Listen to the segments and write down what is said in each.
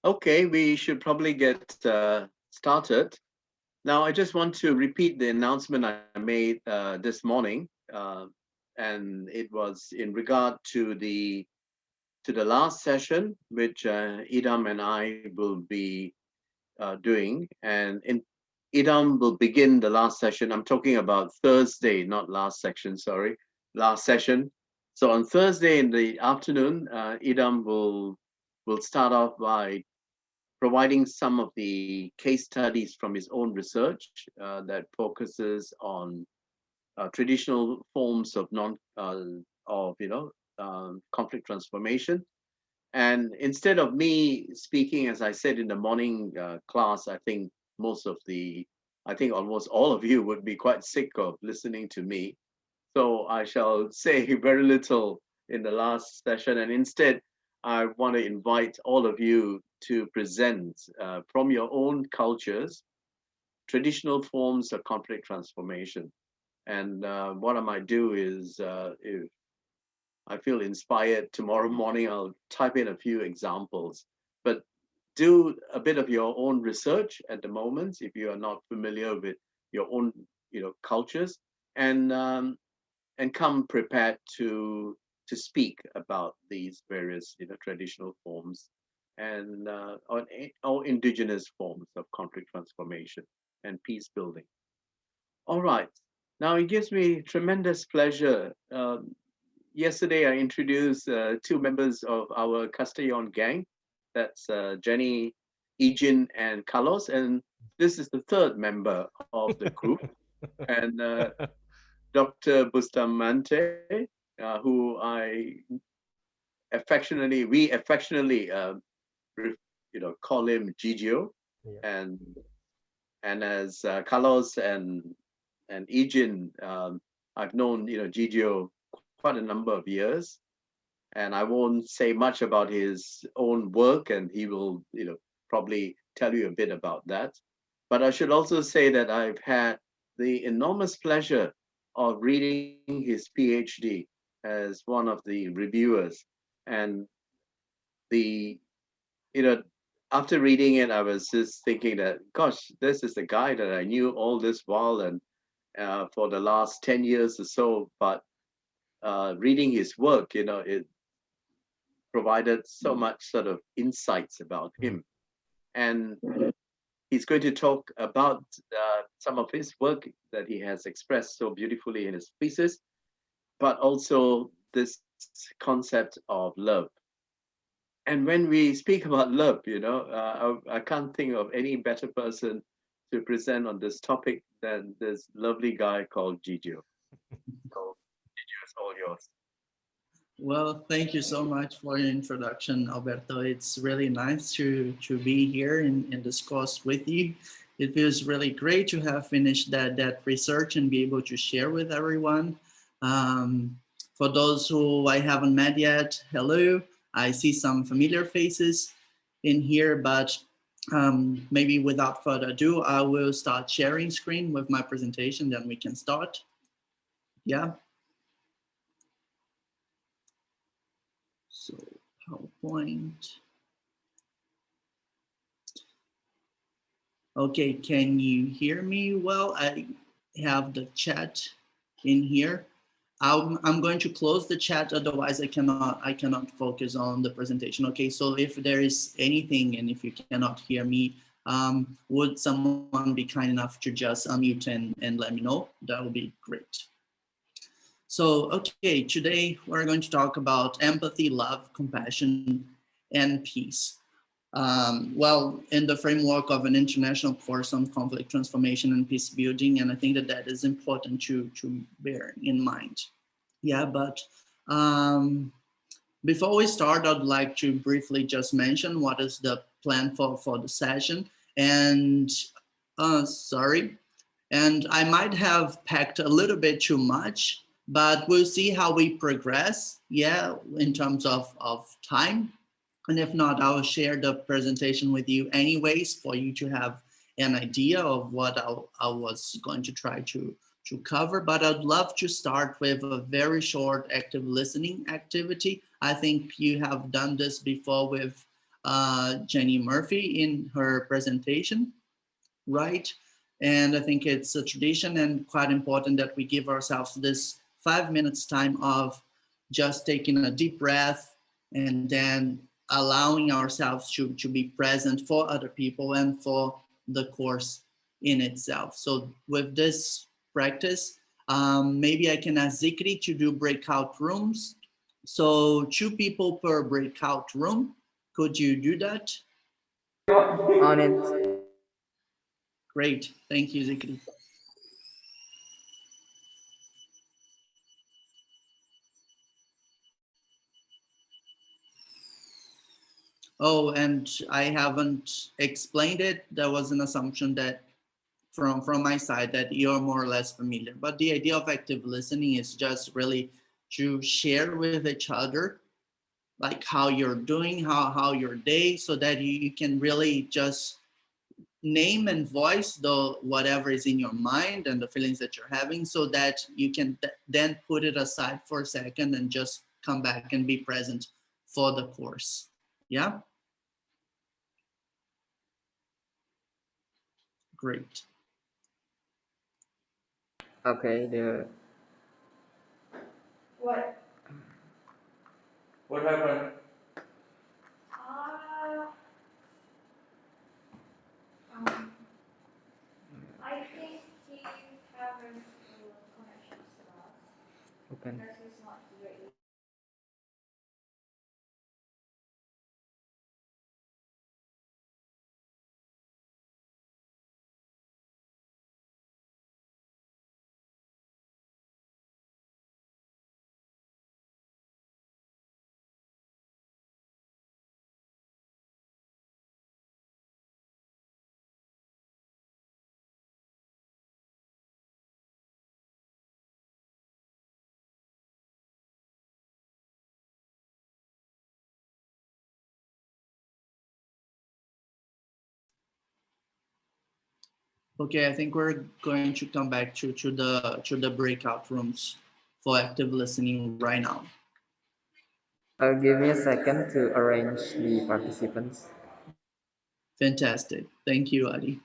Okay, we should probably get started. Now, I just want to repeat the announcement I made this morning, and it was in regard to the last session, which Idam and I will be doing. And Idam will begin the last session. I'm talking about Thursday, not last section. Sorry, last session. So on Thursday in the afternoon, Idam will start off by providing some of the case studies from his own research that focuses on traditional forms of non of conflict transformation. And instead of me speaking, as I said in the morning class, I think almost all of you would be quite sick of listening to me. So I shall say very little in the last session, and instead, I want to invite all of you to present from your own cultures traditional forms of conflict transformation. And what I might do is, if I feel inspired tomorrow morning, I'll type in a few examples. But do a bit of your own research at the moment if you are not familiar with your own, cultures, and come prepared to speak about these various traditional forms and or indigenous forms of conflict transformation and peace building. All right. Now it gives me tremendous pleasure. Yesterday I introduced two members of our Castellon gang. That's Jenny, Ejin, and Carlos, and this is the third member of the group. And Dr. Bustamante, who we affectionately, call him Gigio, Yeah. and as Carlos and Ejin, I've known Gigio quite a number of years, and I won't say much about his own work, and he will probably tell you a bit about that. But I should also say that I've had the enormous pleasure of reading his PhD as one of the reviewers. And the, you know, after reading it, I was just thinking that, gosh, this is the guy that I knew all this while and for the last 10 years or so. But reading his work, it provided so much sort of insights about Mm. him. And he's going to talk about some of his work that he has expressed so beautifully in his pieces, but also this concept of love. And when we speak about love, I can't think of any better person to present on this topic than this lovely guy called Gigio. So, Gigio, it's all yours. Well, thank you so much for your introduction, Alberto. It's really nice to be here in this course with you. It feels really great to have finished that research and be able to share with everyone. For those who I haven't met yet, hello. I see some familiar faces in here, but maybe without further ado, I will start sharing screen with my presentation, then we can start. Yeah. So PowerPoint. Okay, can you hear me well? I have the chat in here. I'm going to close the chat, otherwise I cannot focus on the presentation. Okay, so if there is anything and if you cannot hear me, would someone be kind enough to just unmute and let me know? That would be great. So, okay, today we're going to talk about empathy, love, compassion, and peace. Well, in the framework of an international course on conflict transformation and peace building, and I think that is important to bear in mind. Yeah, but before we start, I'd like to briefly just mention what is the plan for the session. And sorry, and I might have packed a little bit too much, but we'll see how we progress, yeah, in terms of time. And if not, I'll share the presentation with you anyways for you to have an idea of what I was going to try to cover. But I'd love to start with a very short active listening activity. I think you have done this before with Jenny Murphy in her presentation, right? And I think it's a tradition and quite important that we give ourselves this 5 minutes time of just taking a deep breath and then allowing ourselves to be present for other people and for the course in itself. So with this practice, maybe I can ask Zikri to do breakout rooms. So 2 people per breakout room. Could you do that? On it. Great, thank you, Zikri. Oh, and I haven't explained it. There was an assumption that from my side that you're more or less familiar. But the idea of active listening is just really to share with each other like how you're doing, how your day, so that you can really just name and voice the whatever is in your mind and the feelings that you're having, so that you can then put it aside for a second and just come back and be present for the course. Yeah. Great. Okay, the What? What happened? Uh, um, I think he's having connection stuff Open. because he's not here. Okay, I think we're going to come back to the breakout rooms for active listening right now. Give me a second to arrange the participants. Fantastic. Thank you, Adi.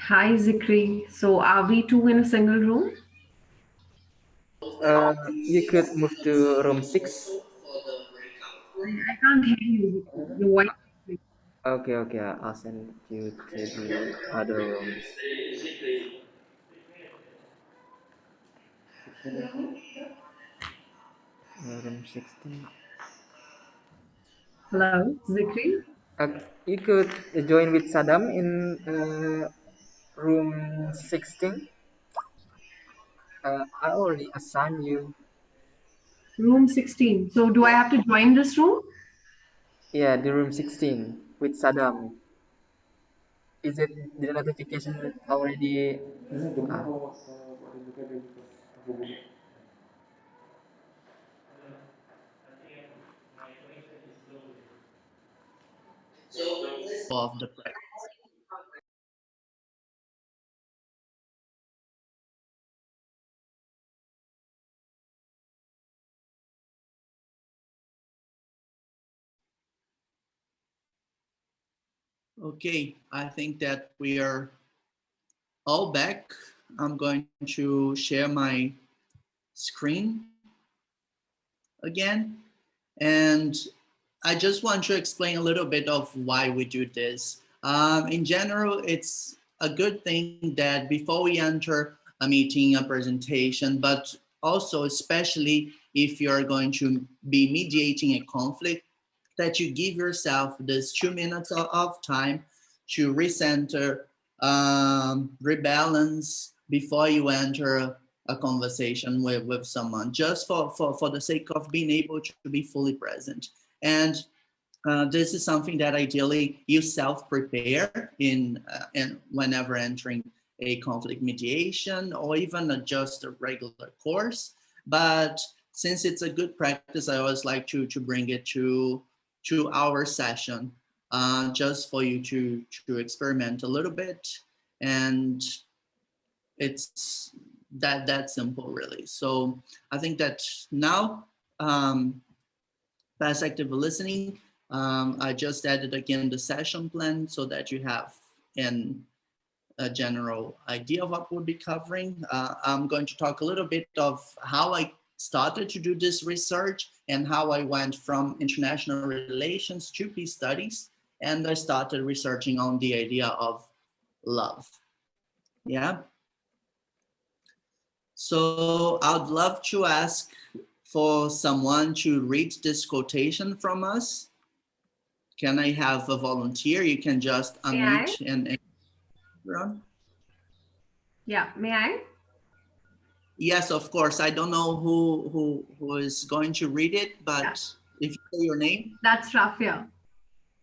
Hi, Zikri. So, are we two in a single room? You could move to room 6. I can't hear you, Zikri. Your voice is breaking. Okay, okay, I'll send you to the other rooms. Room 16. Hello, Zikri. You could join with Saddam in room 16. I already assigned you. Room 16. So, do I have to join this room? Yeah, the room 16 with Saddam. Is it the notification already? of the practice. Okay, I think that we are all back. I'm going to share my screen again. And I just want to explain a little bit of why we do this. In general, it's a good thing that before we enter a meeting, a presentation, but also especially if you're going to be mediating a conflict, that you give yourself this 2 minutes of time to recenter, rebalance before you enter a conversation with someone, just for the sake of being able to be fully present. And this is something that ideally you self-prepare in whenever entering a conflict mediation or even just a regular course. But since it's a good practice, I always like to bring it to our session, just for you to experiment a little bit. And it's that simple, really. So I think that now, past active listening, I just added again the session plan so that you have a general idea of what we'll be covering. I'm going to talk a little bit of how I started to do this research and how I went from international relations to peace studies. And I started researching on the idea of love. Yeah. So I'd love to ask for someone to read this quotation from us. Can I have a volunteer? You can just unmute and run. Yeah, may I? Yes, of course. I don't know who is going to read it, but if you say your name. That's Rafia.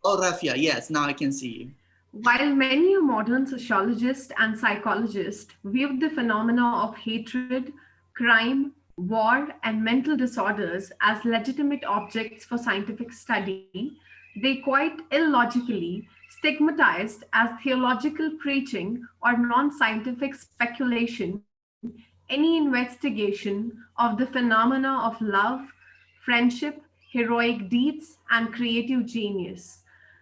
Oh, Rafia, yes, now I can see you. While many a modern sociologist and psychologist viewed the phenomena of hatred, crime, war, and mental disorders as legitimate objects for scientific study, they quite illogically stigmatized as theological preaching or non-scientific speculation any investigation of the phenomena of love, friendship, heroic deeds, and creative genius.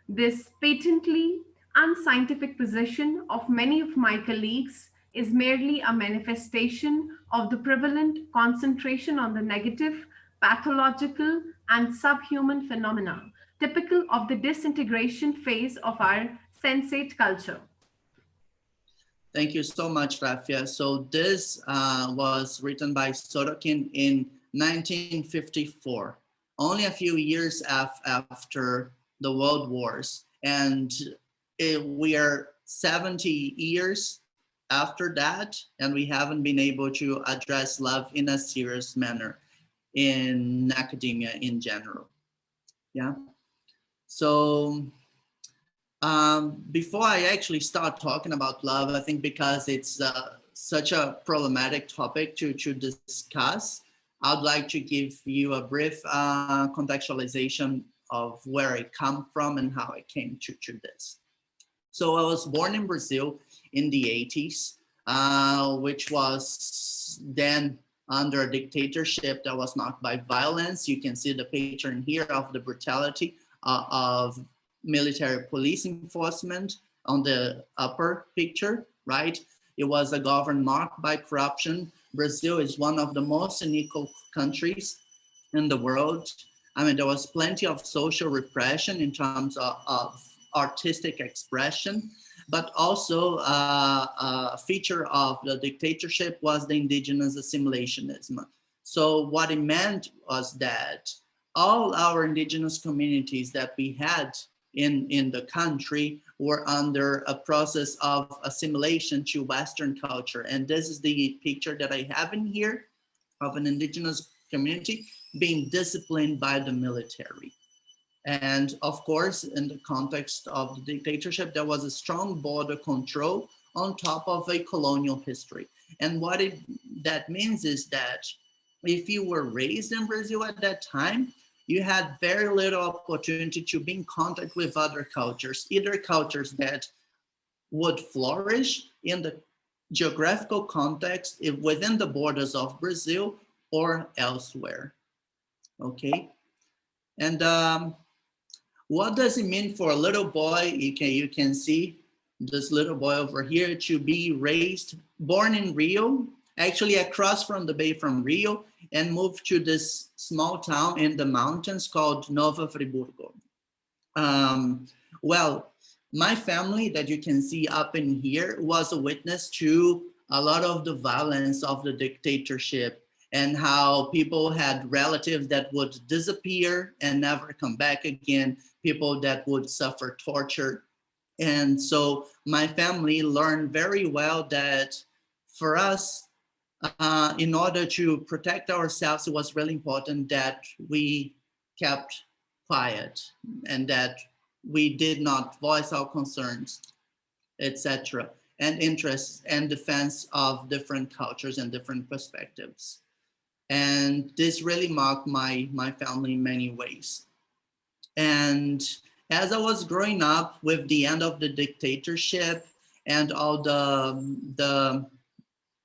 This patently unscientific position of many of my colleagues is merely a manifestation of the prevalent concentration on the negative, pathological, and subhuman phenomena, typical of the disintegration phase of our sensate culture. Thank you so much, Rafia. So this was written by Sorokin in 1954, only a few years after the World Wars. And we are 70 years after that, and we haven't been able to address love in a serious manner in academia in general. Yeah. So before I actually start talking about love, I think because it's such a problematic topic to discuss, I'd like to give you a brief contextualization of where I come from and how I came to this. So I was born in Brazil in the 80s, which was then under a dictatorship that was marked by violence. You can see the picture in here of the brutality of military police enforcement on the upper picture, right? It was a government marked by corruption. Brazil is one of the most unequal countries in the world. I mean, there was plenty of social repression in terms of artistic expression, but also a feature of the dictatorship was the indigenous assimilationism. So what it meant was that all our indigenous communities that we had in the country were under a process of assimilation to Western culture. And this is the picture that I have in here of an indigenous community being disciplined by the military. And of course, in the context of the dictatorship, there was a strong border control on top of a colonial history. And what that means is that if you were raised in Brazil at that time, you had very little opportunity to be in contact with other cultures, either cultures that would flourish in the geographical context within the borders of Brazil or elsewhere. Okay, and what does it mean for a little boy? You can see this little boy over here to be born in Rio, actually across from the bay from Rio, and moved to this small town in the mountains called Nova Friburgo. Well, my family that you can see up in here was a witness to a lot of the violence of the dictatorship and how people had relatives that would disappear and never come back again, people that would suffer torture. And so my family learned very well that for us, in order to protect ourselves, it was really important that we kept quiet and that we did not voice our concerns, etc., and interests and defense of different cultures and different perspectives. And this really marked my family in many ways. And as I was growing up with the end of the dictatorship and all the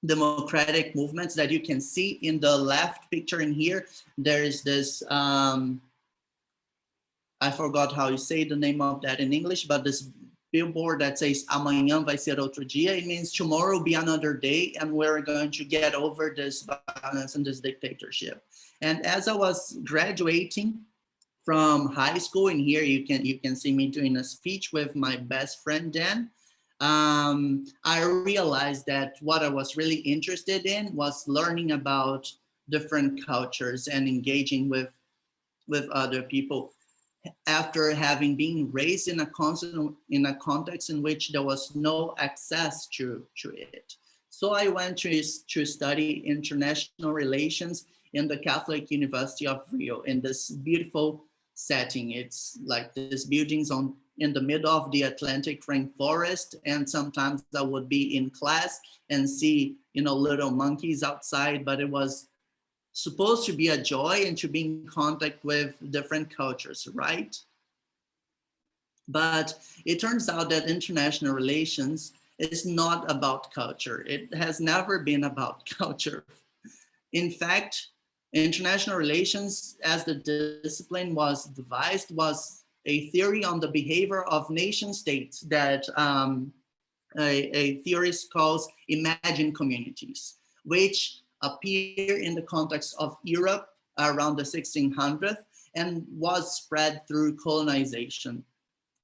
democratic movements that you can see in the left picture in here, there is this, I forgot how you say the name of that in English, but this billboard that says amanhã vai ser outro dia. It means tomorrow will be another day and we're going to get over this violence and this dictatorship. And as I was graduating from high school, and here you can see me doing a speech with my best friend Dan, I realized that what I was really interested in was learning about different cultures and engaging with other people, after having been raised in a context in which there was no access to it. So I went to study international relations in the Catholic University of Rio in this beautiful setting. It's like these buildings in the middle of the Atlantic rainforest, and sometimes I would be in class and see, little monkeys outside, but it was supposed to be a joy and to be in contact with different cultures, right? But it turns out that international relations is not about culture. It has never been about culture. In fact, international relations as the discipline was devised was a theory on the behavior of nation states that a theorist calls imagined communities, which appear in the context of Europe around the 1600s and was spread through colonization.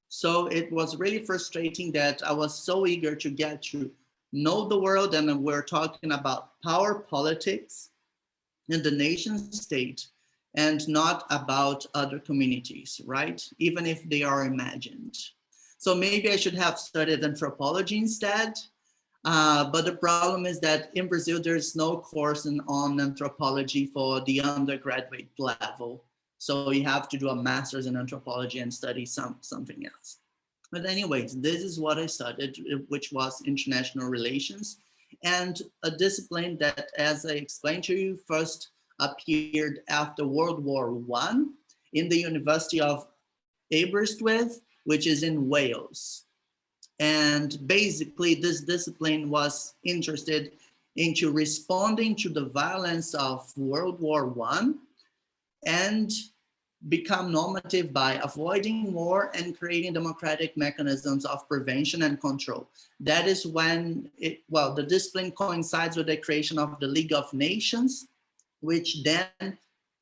So it was really frustrating that I was so eager to get to know the world, and we're talking about power politics in the nation state and not about other communities, right? Even if they are imagined. So maybe I should have studied anthropology instead. But the problem is that in Brazil, there's no course on anthropology for the undergraduate level. So you have to do a master's in anthropology and study something else. But anyways, this is what I studied, which was international relations, and a discipline that, as I explained to you, first appeared after World War I in the University of Aberystwyth, which is in Wales. And basically this discipline was interested into responding to the violence of World War I and become normative by avoiding war and creating democratic mechanisms of prevention and control. That is when the discipline coincides with the creation of the League of Nations, which then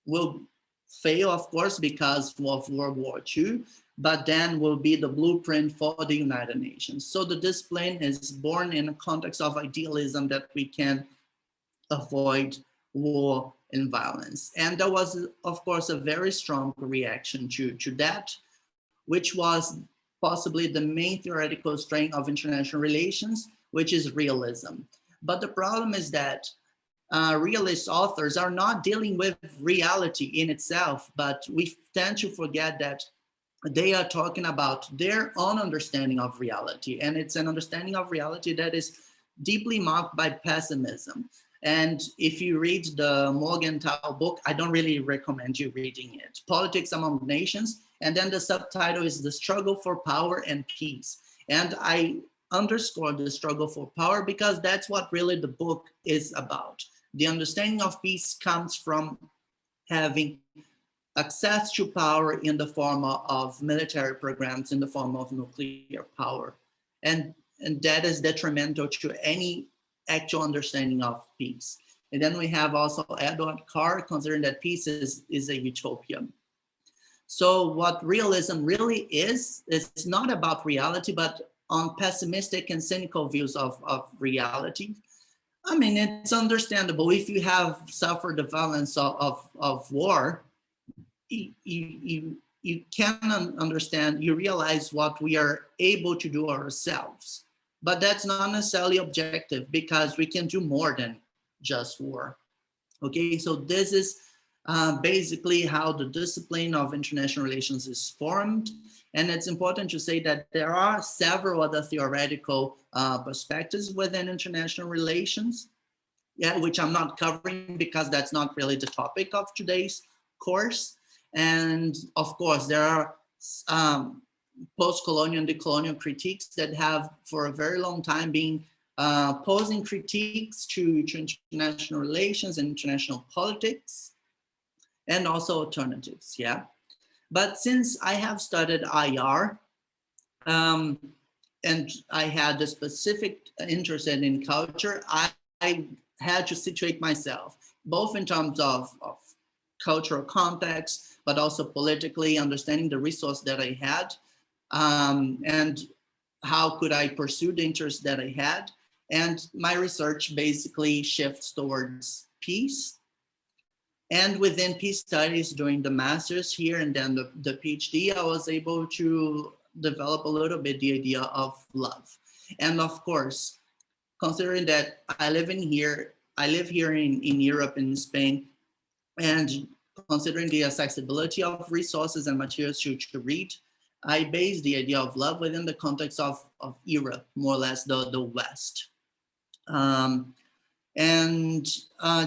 will fail, of course, because of World War II, but then will be the blueprint for the United Nations. So the discipline is born in a context of idealism that we can avoid war and violence. And there was, of course, a very strong reaction to that, which was possibly the main theoretical strain of international relations, which is realism. But the problem is that realist authors are not dealing with reality in itself, but we tend to forget that they are talking about their own understanding of reality. And it's an understanding of reality that is deeply marked by pessimism. And if you read the Morgenthau book, I don't really recommend you reading it. Politics Among Nations. And then the subtitle is The Struggle for Power and Peace. And I underscore the struggle for power because that's what really the book is about. The understanding of peace comes from having access to power in the form of military programs, in the form of nuclear power. And that is detrimental to any actual understanding of peace. And then we have also Edward Carr considering that peace is a utopia. So what realism really is, it's not about reality, but on pessimistic and cynical views of reality. I mean, it's understandable if you have suffered the violence of war, you can understand, you realize what we are able to do ourselves. But that's not necessarily objective because we can do more than just war. Okay, so this is basically how the discipline of international relations is formed. And it's important to say that there are several other theoretical perspectives within international relations, yeah, which I'm not covering because that's not really the topic of today's course. And of course, there are post-colonial and decolonial critiques that have for a very long time been posing critiques to international relations and international politics, and also alternatives, yeah. But since I have studied IR, and I had a specific interest in culture, I had to situate myself, both in terms of cultural context, but also politically understanding the resource that I had, and how could I pursue the interest that I had. And my research basically shifts towards peace. And within peace studies during the master's here and then the PhD, I was able to develop a little bit the idea of love. And of course, considering that I live here in Europe, in Spain, and considering the accessibility of resources and materials to read, I base the idea of love within the context of Europe, more or less the West.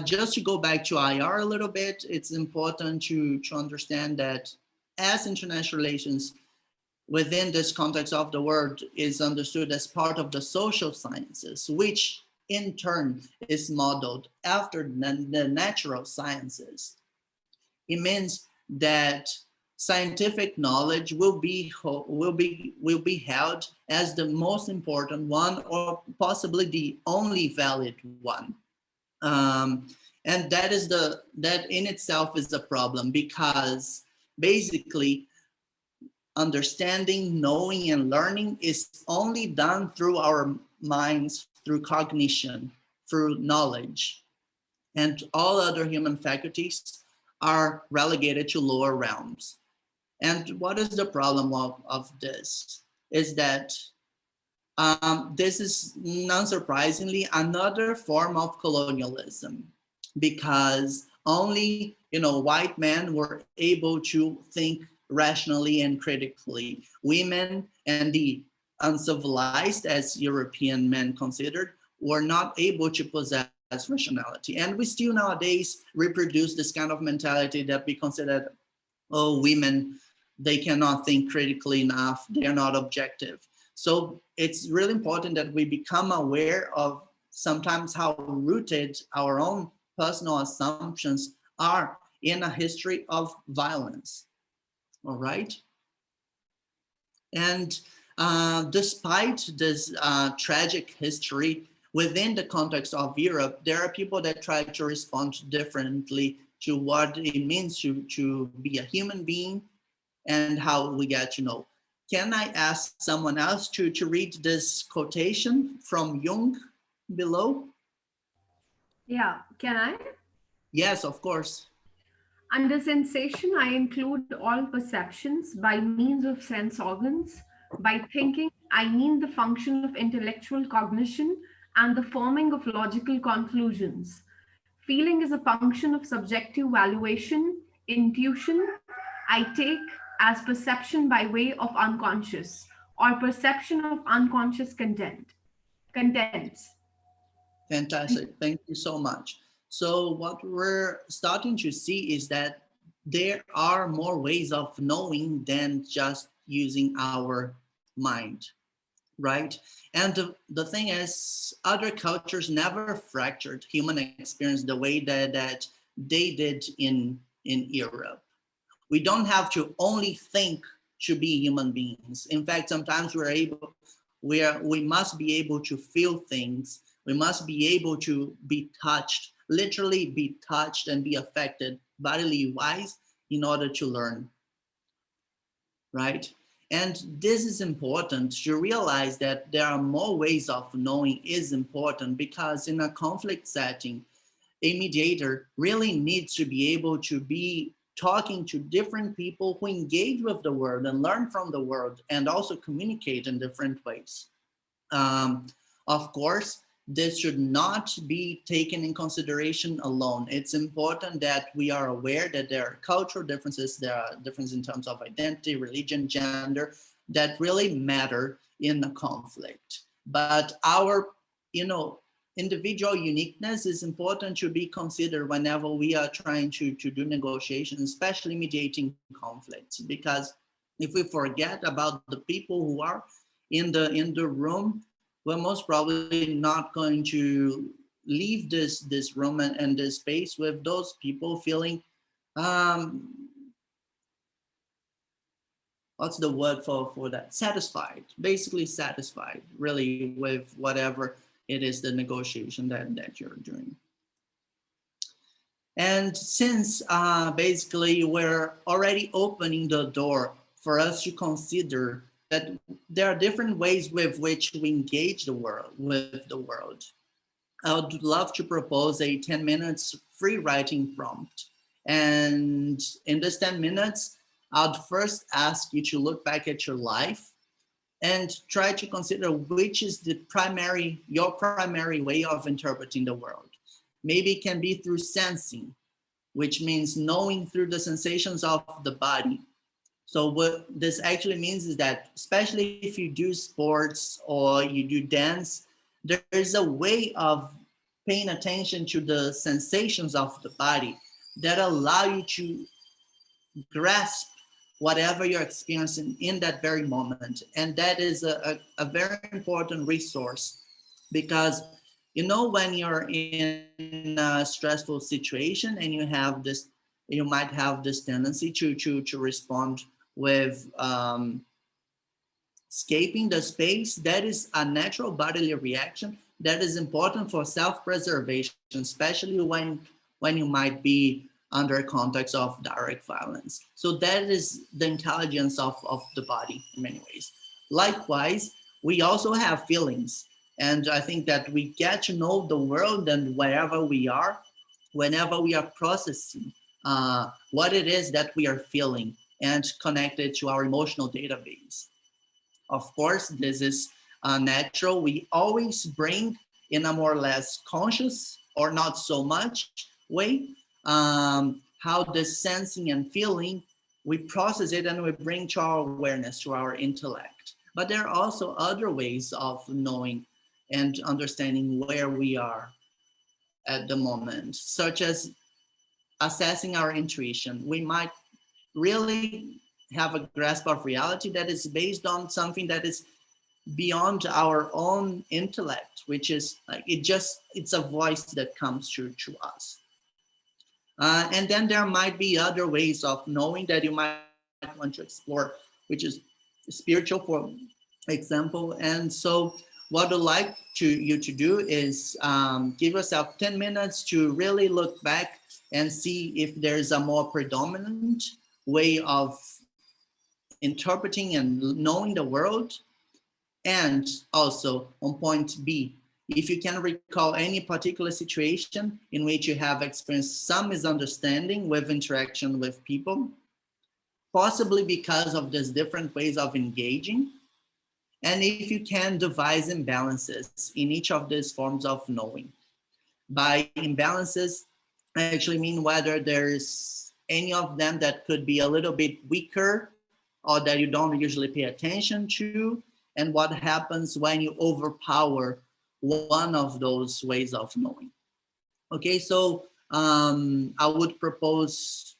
Just to go back to IR a little bit, it's important to understand that as international relations within this context of the world is understood as part of the social sciences, which in turn is modeled after the natural sciences. It means that scientific knowledge will be held as the most important one, or possibly the only valid one. And that in itself is a problem, because basically understanding, knowing, and learning is only done through our minds, through cognition, through knowledge. And all other human faculties are relegated to lower realms. And what is the problem of this? Is that this is, non-surprisingly, another form of colonialism, because only white men were able to think rationally and critically. Women and the uncivilized, as European men considered, were not able to possess rationality. And we still nowadays reproduce this kind of mentality that we consider, oh, women, they cannot think critically enough, they're not objective. So it's really important that we become aware of sometimes how rooted our own personal assumptions are in a history of violence. All right. And despite this tragic history within the context of Europe, there are people that try to respond differently to what it means to be a human being and how we get to know. Can I ask someone else to read this quotation from Jung below? Yeah, can I? Yes, of course. Under sensation, I include all perceptions by means of sense organs. By thinking, I mean the function of intellectual cognition and the forming of logical conclusions. Feeling is a function of subjective valuation. Intuition, I take as perception by way of unconscious, or perception of unconscious contents. Fantastic. Thank you so much. So what we're starting to see is that there are more ways of knowing than just using our mind, right? And the thing is, other cultures never fractured human experience the way that they did in Europe. We don't have to only think to be human beings. In fact, sometimes we must be able to feel things. We must be able to be touched, literally be touched and be affected bodily wise in order to learn, right? And this is important to realize that there are more ways of knowing is important, because in a conflict setting, a mediator really needs to be able to be talking to different people who engage with the world and learn from the world and also communicate in different ways. Um, of course, this should not be taken in consideration alone. It's important that we are aware that there are cultural differences, there are differences in terms of identity, religion, gender, that really matter in a conflict. But our, individual uniqueness is important to be considered whenever we are trying to do negotiations, especially mediating conflicts. Because if we forget about the people who are in the room, we're most probably not going to leave this room and this space with those people feeling what's the word for that, satisfied, basically satisfied really with whatever it is, the negotiation that you're doing. And since basically we're already opening the door for us to consider that there are different ways with which we engage with the world, I would love to propose a 10 minutes free writing prompt. And in this 10 minutes, I'd first ask you to look back at your life and try to consider which is your primary way of interpreting the world. Maybe it can be through sensing, which means knowing through the sensations of the body. So what this actually means is that, especially if you do sports or you do dance, there's a way of paying attention to the sensations of the body that allow you to grasp whatever you're experiencing in that very moment. And that is a very important resource, because when you're in a stressful situation and you might have this tendency to respond with escaping the space. That is a natural bodily reaction that is important for self-preservation, especially when you might be under context of direct violence. So that is the intelligence of the body in many ways. Likewise, we also have feelings. And I think that we get to know the world and wherever we are, whenever we are processing what it is that we are feeling and connected to our emotional database. Of course, this is natural. We always bring in a more or less conscious or not so much way how the sensing and feeling, we process it and we bring to our awareness, to our intellect. But there are also other ways of knowing and understanding where we are at the moment, such as assessing our intuition. We might really have a grasp of reality that is based on something that is beyond our own intellect, which is like it's a voice that comes through to us. And then there might be other ways of knowing that you might want to explore, which is spiritual, for example. And so what I'd like you to do is give yourself 10 minutes to really look back and see if there's a more predominant way of interpreting and knowing the world. And also on point B, if you can recall any particular situation in which you have experienced some misunderstanding with interaction with people, possibly because of these different ways of engaging. And if you can devise imbalances in each of these forms of knowing. By imbalances, I actually mean whether there's any of them that could be a little bit weaker or that you don't usually pay attention to, and what happens when you overpower one of those ways of knowing. Okay, so I would propose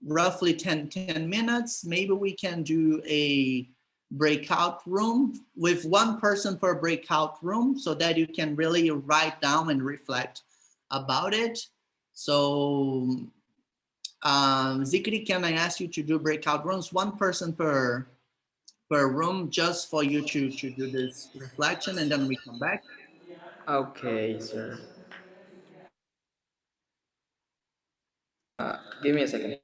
roughly 10 minutes. Maybe we can do a breakout room with one person per breakout room so that you can really write down and reflect about it. So Zikri, can I ask you to do breakout rooms, one person per room, just for you to do this reflection, and then we come back. Okay, sir. Give me a second.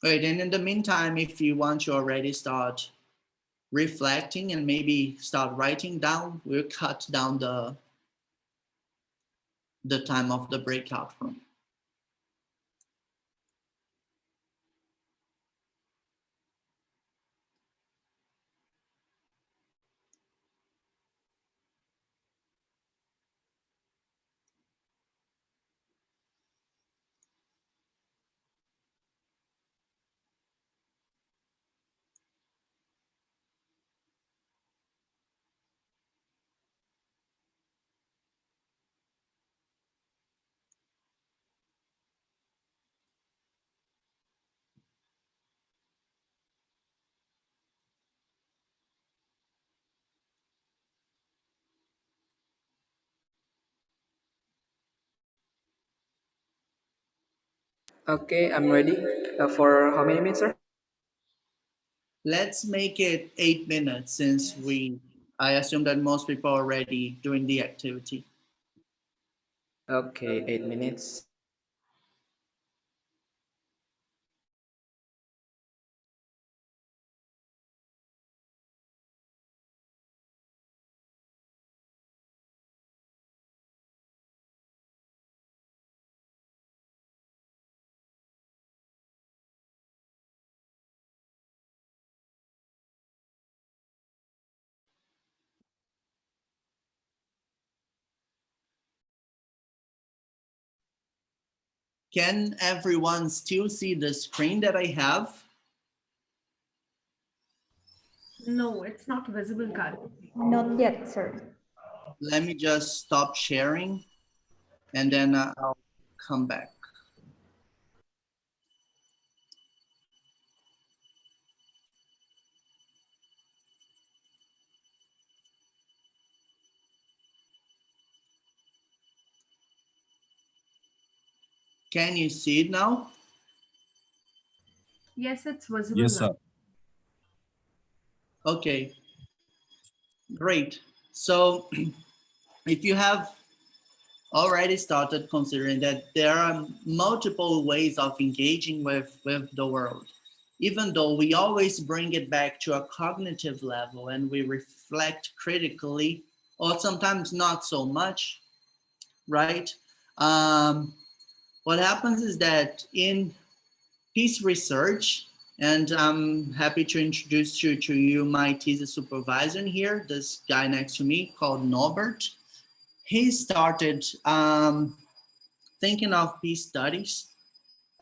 Right, and in the meantime, if you want to already start reflecting and maybe start writing down, we'll cut down the time of the breakout room. Okay, I'm ready. For how many minutes, sir? Let's make it 8 minutes, since I assume that most people are already doing the activity. Okay, 8 minutes. Can everyone still see the screen that I have? No, it's not visible currently. Not yet, sir. Let me just stop sharing and then I'll come back. Can you see it now? Yes, it's visible Yes, now. sir. Okay, great. So if you have already started considering that there are multiple ways of engaging with the world, even though we always bring it back to a cognitive level and we reflect critically, or sometimes not so much, right? Um, what happens is that in peace research, and I'm happy to introduce to you my thesis supervisor here, this guy next to me called Norbert. He started thinking of peace studies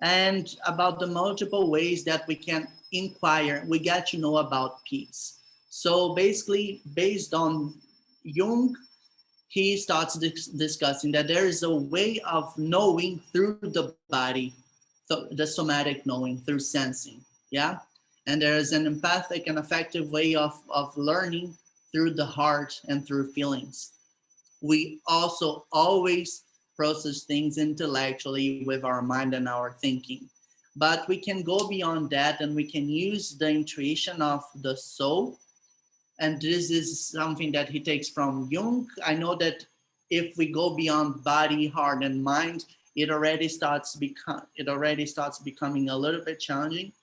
and about the multiple ways that we can inquire, we get to know about peace. So basically, based on Jung, he starts discussing that there is a way of knowing through the body, the somatic knowing through sensing, yeah? And there is an empathic and effective way of learning through the heart and through feelings. We also always process things intellectually with our mind and our thinking. But we can go beyond that and we can use the intuition of the soul. And this is something that he takes from Jung. I know that if we go beyond body, heart, and mind, it already starts becoming a little bit challenging.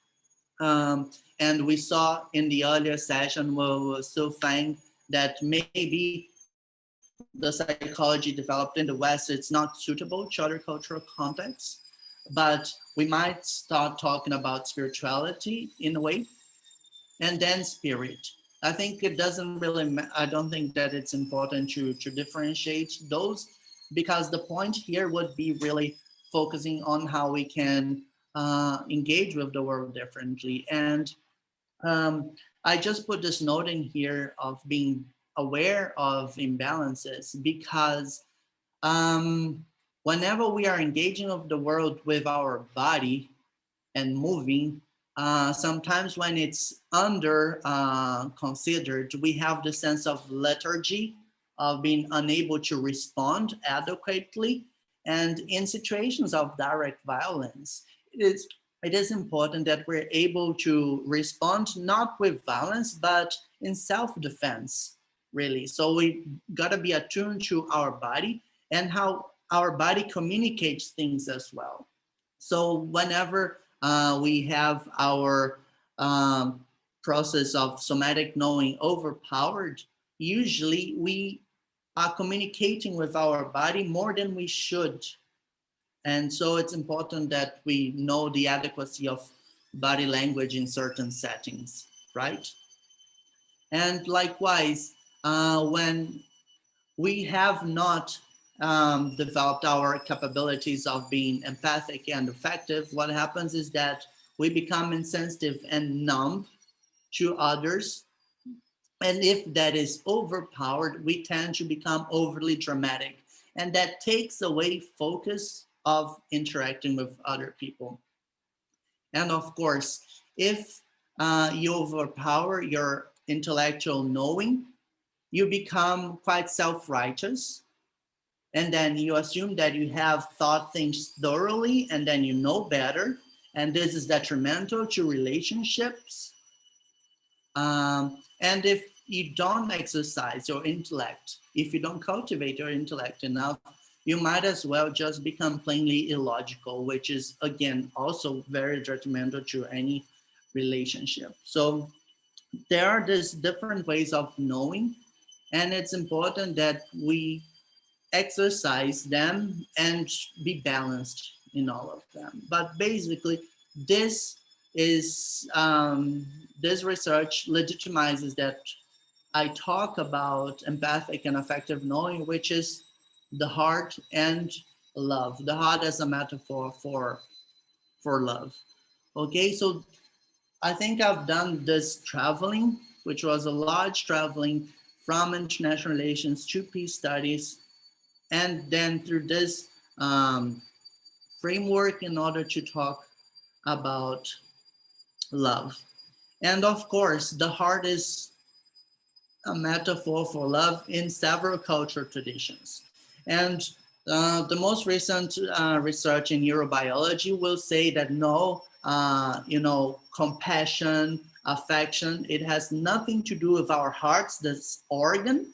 And we saw in the earlier session where we were still saying that maybe the psychology developed in the West, it's not suitable to other cultural contexts, but we might start talking about spirituality in a way, and then spirit. I think it doesn't really, I don't think that it's important to differentiate those, because the point here would be really focusing on how we can engage with the world differently. And I just put this note in here of being aware of imbalances because whenever we are engaging of the world with our body and moving, sometimes when it's under considered, we have the sense of lethargy, of being unable to respond adequately. And in situations of direct violence, it is important that we're able to respond not with violence, but in self-defense, really. So we gotta be attuned to our body and how our body communicates things as well. So whenever we have our process of somatic knowing overpowered, usually we are communicating with our body more than we should. And so it's important that we know the adequacy of body language in certain settings, right? And likewise, when we have not developed our capabilities of being empathic and effective, what happens is that we become insensitive and numb to others. And if that is overpowered, we tend to become overly dramatic. And that takes away focus of interacting with other people. And of course, if you overpower your intellectual knowing, you become quite self-righteous. And then you assume that you have thought things thoroughly and then you know better. And this is detrimental to relationships. And if you don't exercise your intellect, if you don't cultivate your intellect enough, you might as well just become plainly illogical, which is, again, also very detrimental to any relationship. So there are these different ways of knowing, and it's important that we exercise them and be balanced in all of them. But basically, this is this research legitimizes that I talk about empathic and affective knowing, which is the heart and love. The heart as a metaphor for love. Okay, so I think I've done this traveling, which was a large traveling from international relations to peace studies, and then through this framework in order to talk about love. And of course, the heart is a metaphor for love in several cultural traditions. And the most recent research in neurobiology will say that no, compassion, affection, it has nothing to do with our hearts, this organ,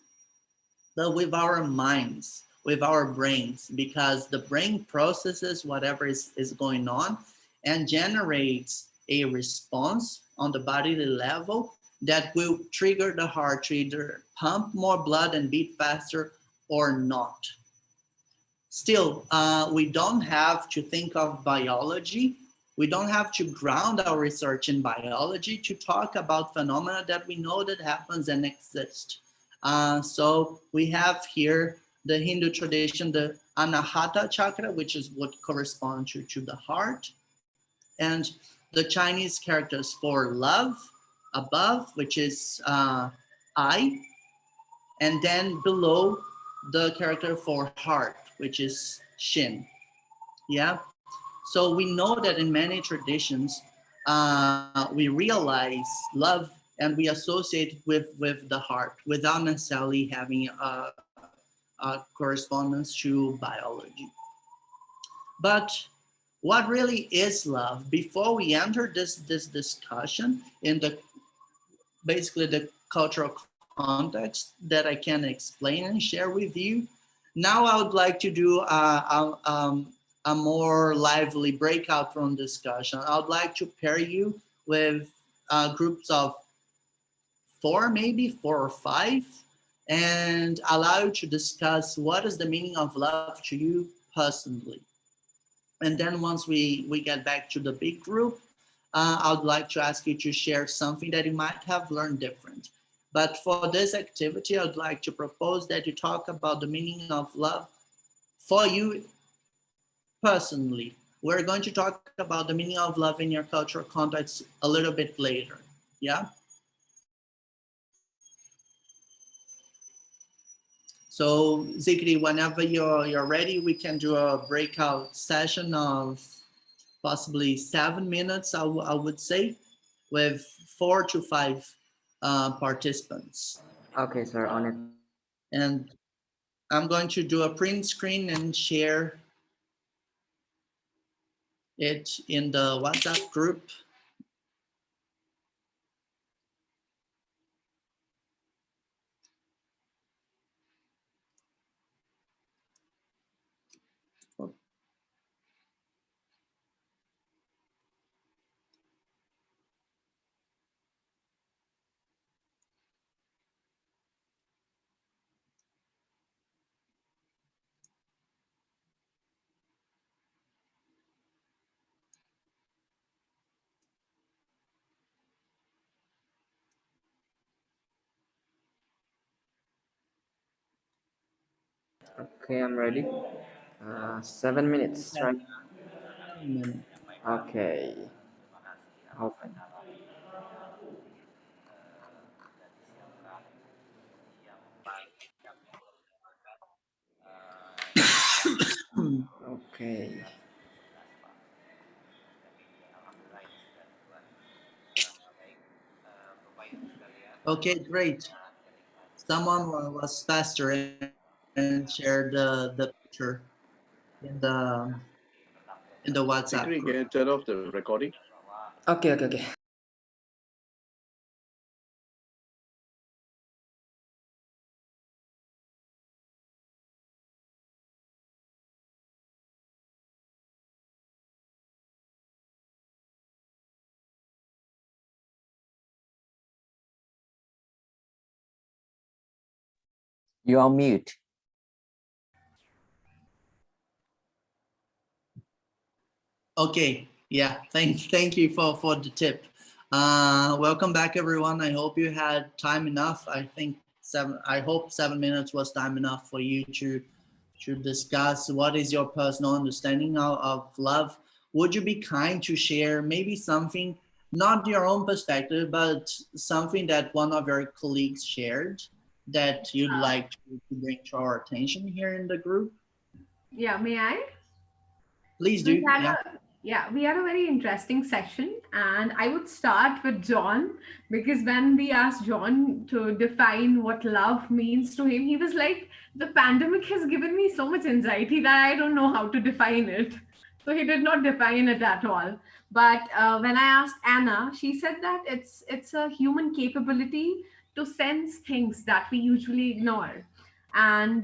but with our minds, with our brains, because the brain processes whatever is going on and generates a response on the bodily level that will trigger the heart to either pump more blood and beat faster or not. Still, we don't have to think of biology. We don't have to ground our research in biology to talk about phenomena that we know that happens and exist. So we have here the Hindu tradition, the Anahata chakra, which is what corresponds to the heart, and the Chinese characters for love above, which is I, and then below the character for heart, which is Shin. Yeah. So we know that in many traditions, we realize love and we associate it with the heart without necessarily having a correspondence to biology. But what really is love? Before we enter this discussion in the basically the cultural context that I can explain and share with you, now I would like to do a more lively breakout room discussion. I would like to pair you with groups of maybe four or five, and allow you to discuss what is the meaning of love to you personally. And then once we get back to the big group, I would like to ask you to share something that you might have learned different. But for this activity, I would like to propose that you talk about the meaning of love for you personally. We're going to talk about the meaning of love in your cultural context a little bit later. Yeah? So Zikri, whenever you're ready, we can do a breakout session of possibly 7 minutes, I would say, with 4 to 5 participants. Okay, sir, on it. And I'm going to do a print screen and share it in the WhatsApp group. Okay, I'm ready. 7 minutes, right? Okay. Open. Okay. Okay, great. Someone was faster and shared the picture in the WhatsApp Zikri, can group. you turn off the recording? Okay. You're on mute. Okay, yeah, thank you for the tip. Welcome back, everyone. I hope you had time enough. I hope 7 minutes was time enough for you to discuss what is your personal understanding of love. Would you be kind to share maybe something, not your own perspective, but something that one of your colleagues shared that you'd like to bring to our attention here in the group? Yeah, may I? Please We do. had Yeah. we had a very interesting session, and I would start with John, because when we asked John to define what love means to him, he was like, "The pandemic has given me so much anxiety that I don't know how to define it." So he did not define it at all. But when I asked Anna, she said that it's a human capability to sense things that we usually ignore. And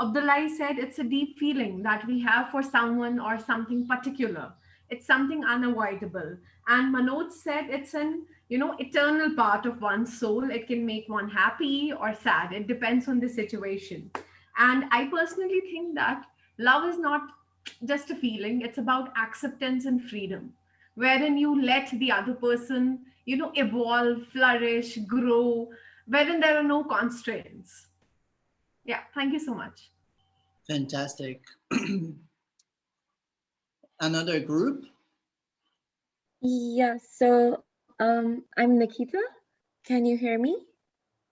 Abdullah said it's a deep feeling that we have for someone or something particular. It's something unavoidable. And Manoj said it's an eternal part of one's soul. It can make one happy or sad. It depends on the situation. And I personally think that love is not just a feeling. It's about acceptance and freedom, wherein you let the other person evolve, flourish, grow, wherein there are no constraints. Yeah, thank you so much. Fantastic. Another group? Yeah, so I'm Nikita. Can you hear me?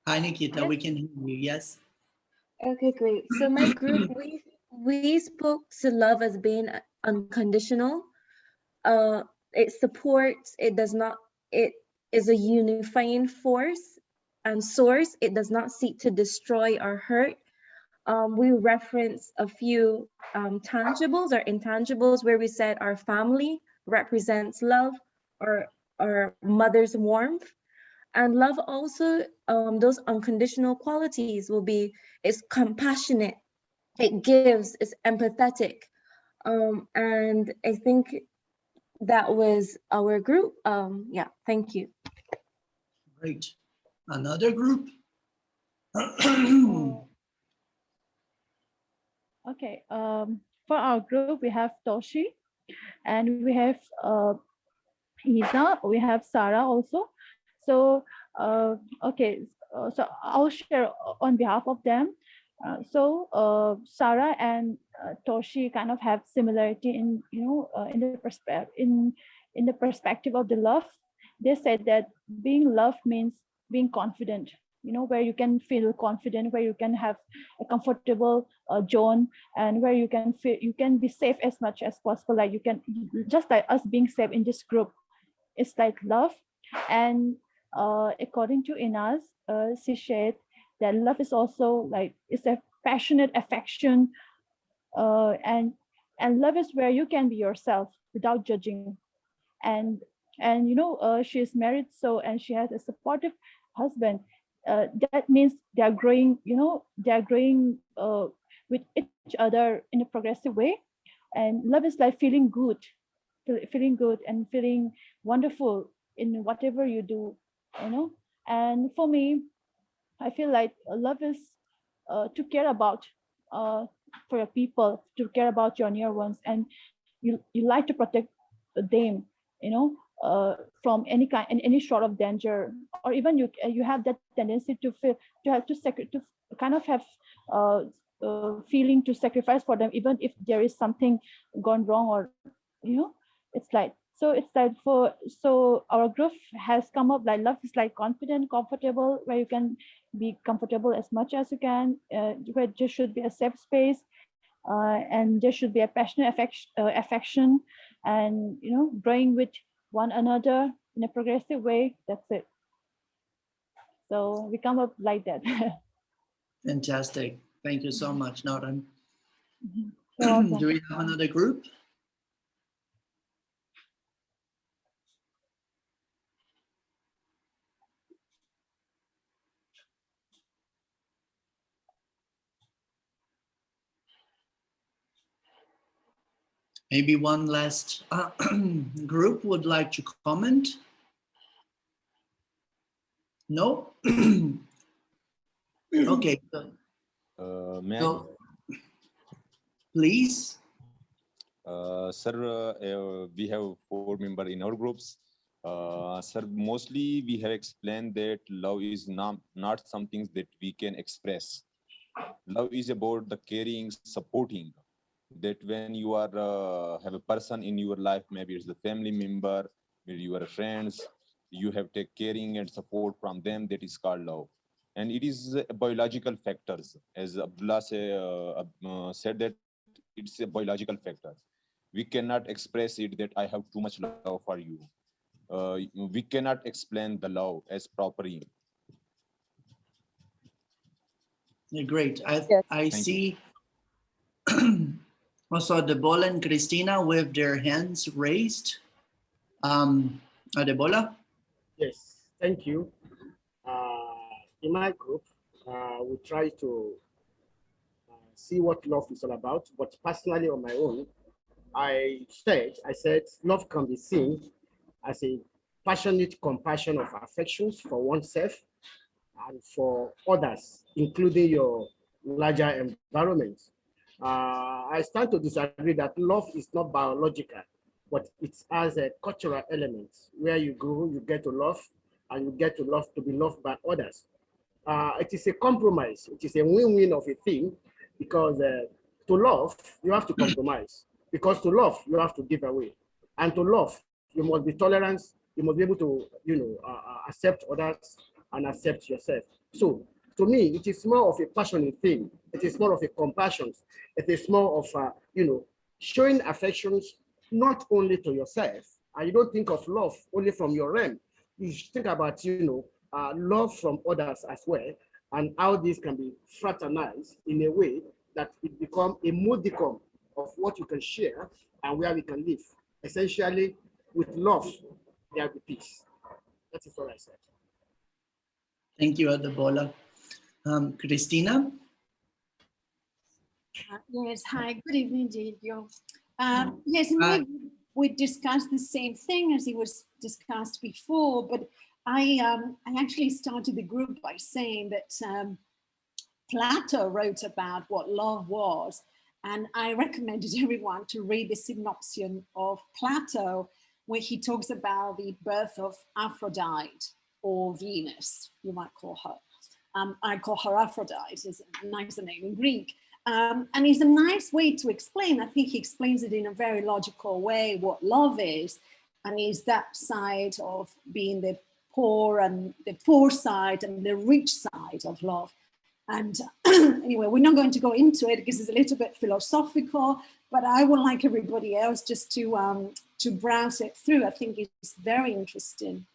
Hi, Nikita. Yes. We can hear you. Yes. Okay, great. So my group, we spoke to love as being unconditional. It supports. It does not. It is a unifying force and source. It does not seek to destroy or hurt. We reference a few tangibles or intangibles where we said our family represents love, or our mother's warmth. And love also, those unconditional qualities will be, it's compassionate, it gives, it's empathetic. And I think that was our group. Yeah, thank you. Great. Another group? Okay, for our group, we have Toshi, and we have Isa, we have Sarah also. So, okay, so I'll share on behalf of them. Sarah and Toshi kind of have similarity in in the perspective of the love. They said that being loved means being confident, you know, where you can feel confident, where you can have a comfortable zone, and where you can feel you can be safe as much as possible. Like you can, just like us being safe in this group, it's like love. And according to Inas, she said that love is also like it's a passionate affection, and love is where you can be yourself without judging. and you know, she is married, so, and she has a supportive husband. That means they are growing, you know, they are growing with each other in a progressive way. And love is like feeling good, feeling good and feeling wonderful in whatever you do, you know. And for me, I feel like love is to care about uh, for your people, to care about your near ones, and you like to protect them, you know, from any kind and any sort of danger, or even you have that tendency to feel to have to kind of have uh, feeling to sacrifice for them, even if there is something gone wrong, or you know, it's like, so it's like for, so our group has come up like love is like confident, comfortable, where you can be comfortable as much as you can, where there should be a safe space, and there should be a passionate affection, and you know, growing with one another in a progressive way. That's it. So we come up like that. Fantastic. Thank you so much, Noran. You're welcome. Do we have another group? Maybe one last group would like to comment? No? Okay. So, please. Sir, we have 4 members in our groups. Sir, mostly we have explained that love is not something that we can express. Love is about the caring, supporting. That when you are have a person in your life, maybe it's a family member, maybe your friends, you have take caring and support from them. That is called love, and it is biological factors. As Abdullah said that it's a biological factor. We cannot express it that I have too much love for you. We cannot explain the love as properly. Great. Yes. I see also Debola and Christina with their hands raised. Debola? Yes, thank you. In my group, we try to see what love is all about, but personally on my own, I said love can be seen as a passionate compassion of affections for oneself and for others, including your larger environment. I stand to disagree that love is not biological, but it has a cultural element where you grow, you get to love, and you get to love to be loved by others. It is a compromise. It is a win-win of a thing, because to love, you have to compromise. Because to love, you have to give away. And to love, you must be tolerant. You must be able to, accept others and accept yourself. So, to me, it is more of a passionate thing. It is more of a compassion. It is more of, showing affections not only to yourself. And you don't think of love only from your realm. You should think about, love from others as well, and how this can be fraternized in a way that it becomes a modicum of what you can share and where we can live. Essentially, with love, there will be peace. That is all I said. Thank you, Debola. Christina? Yes, hi, good evening, Edigio. Yes, in my group, we discussed the same thing as it was discussed before, but I actually started the group by saying that Plato wrote about what love was, and I recommended everyone to read the synopsis of Plato, where he talks about the birth of Aphrodite, or Venus, you might call her. I call her Aphrodite, it's a nicer name in Greek. And it's a nice way to explain, I think he explains it in a very logical way, what love is, and is that side of being the the poor side and the rich side of love. And anyway, we're not going to go into it because it's a little bit philosophical, but I would like everybody else just to browse it through. I think it's very interesting.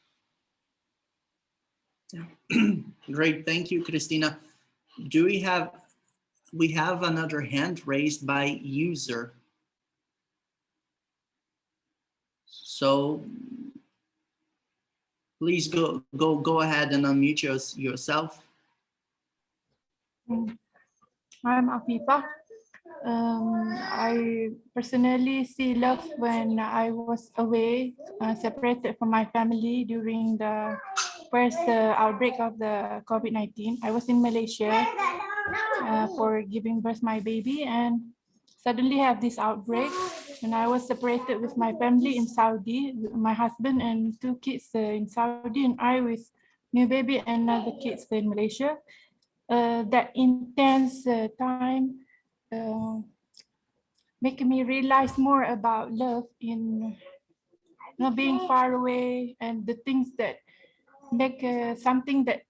Yeah. Great, thank you, Christina. Do we have another hand raised by user? So please go ahead and unmute yourself. I'm Afifa. I personally see love when I was away, separated from my family during the first outbreak of the COVID-19. I was in Malaysia for giving birth my baby, and suddenly have this outbreak. And I was separated with my family in Saudi, my husband and 2 kids in Saudi, and I with new baby and other kids in Malaysia. That intense time making me realize more about love in being far away, and the things that make something that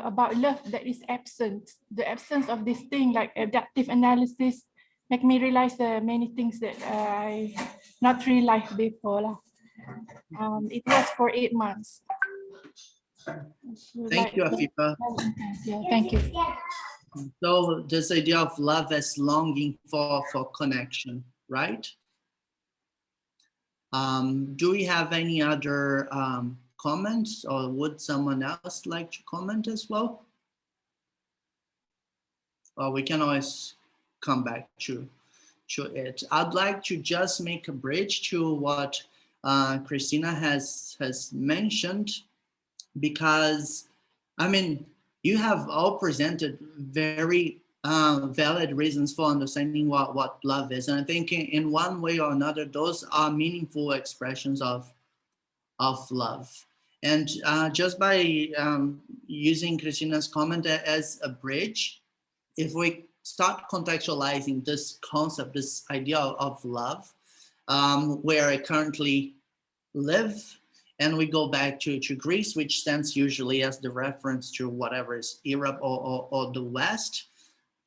about love that is absent. The absence of this thing like adaptive analysis make me realize many things that I not realized before. It was for 8 months. Thank you, Afifa. Yeah, thank you. So this idea of love as longing for connection, right? Do we have any other comments, or would someone else like to comment as well? Or we can always come back to it. I'd like to just make a bridge to what Christina has mentioned, because I mean, you have all presented very valid reasons for understanding what love is. And I think in one way or another, those are meaningful expressions of love. And just by using Christina's comment as a bridge, if we start contextualizing this concept, this idea of love, where I currently live, and we go back to Greece, which stands usually as the reference to whatever is Europe or the West.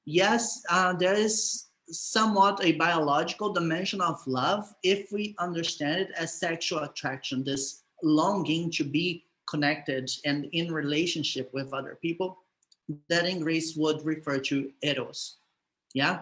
Yes, there is somewhat a biological dimension of love if we understand it as sexual attraction, this longing to be connected and in relationship with other people, that in Greece would refer to eros. Yeah.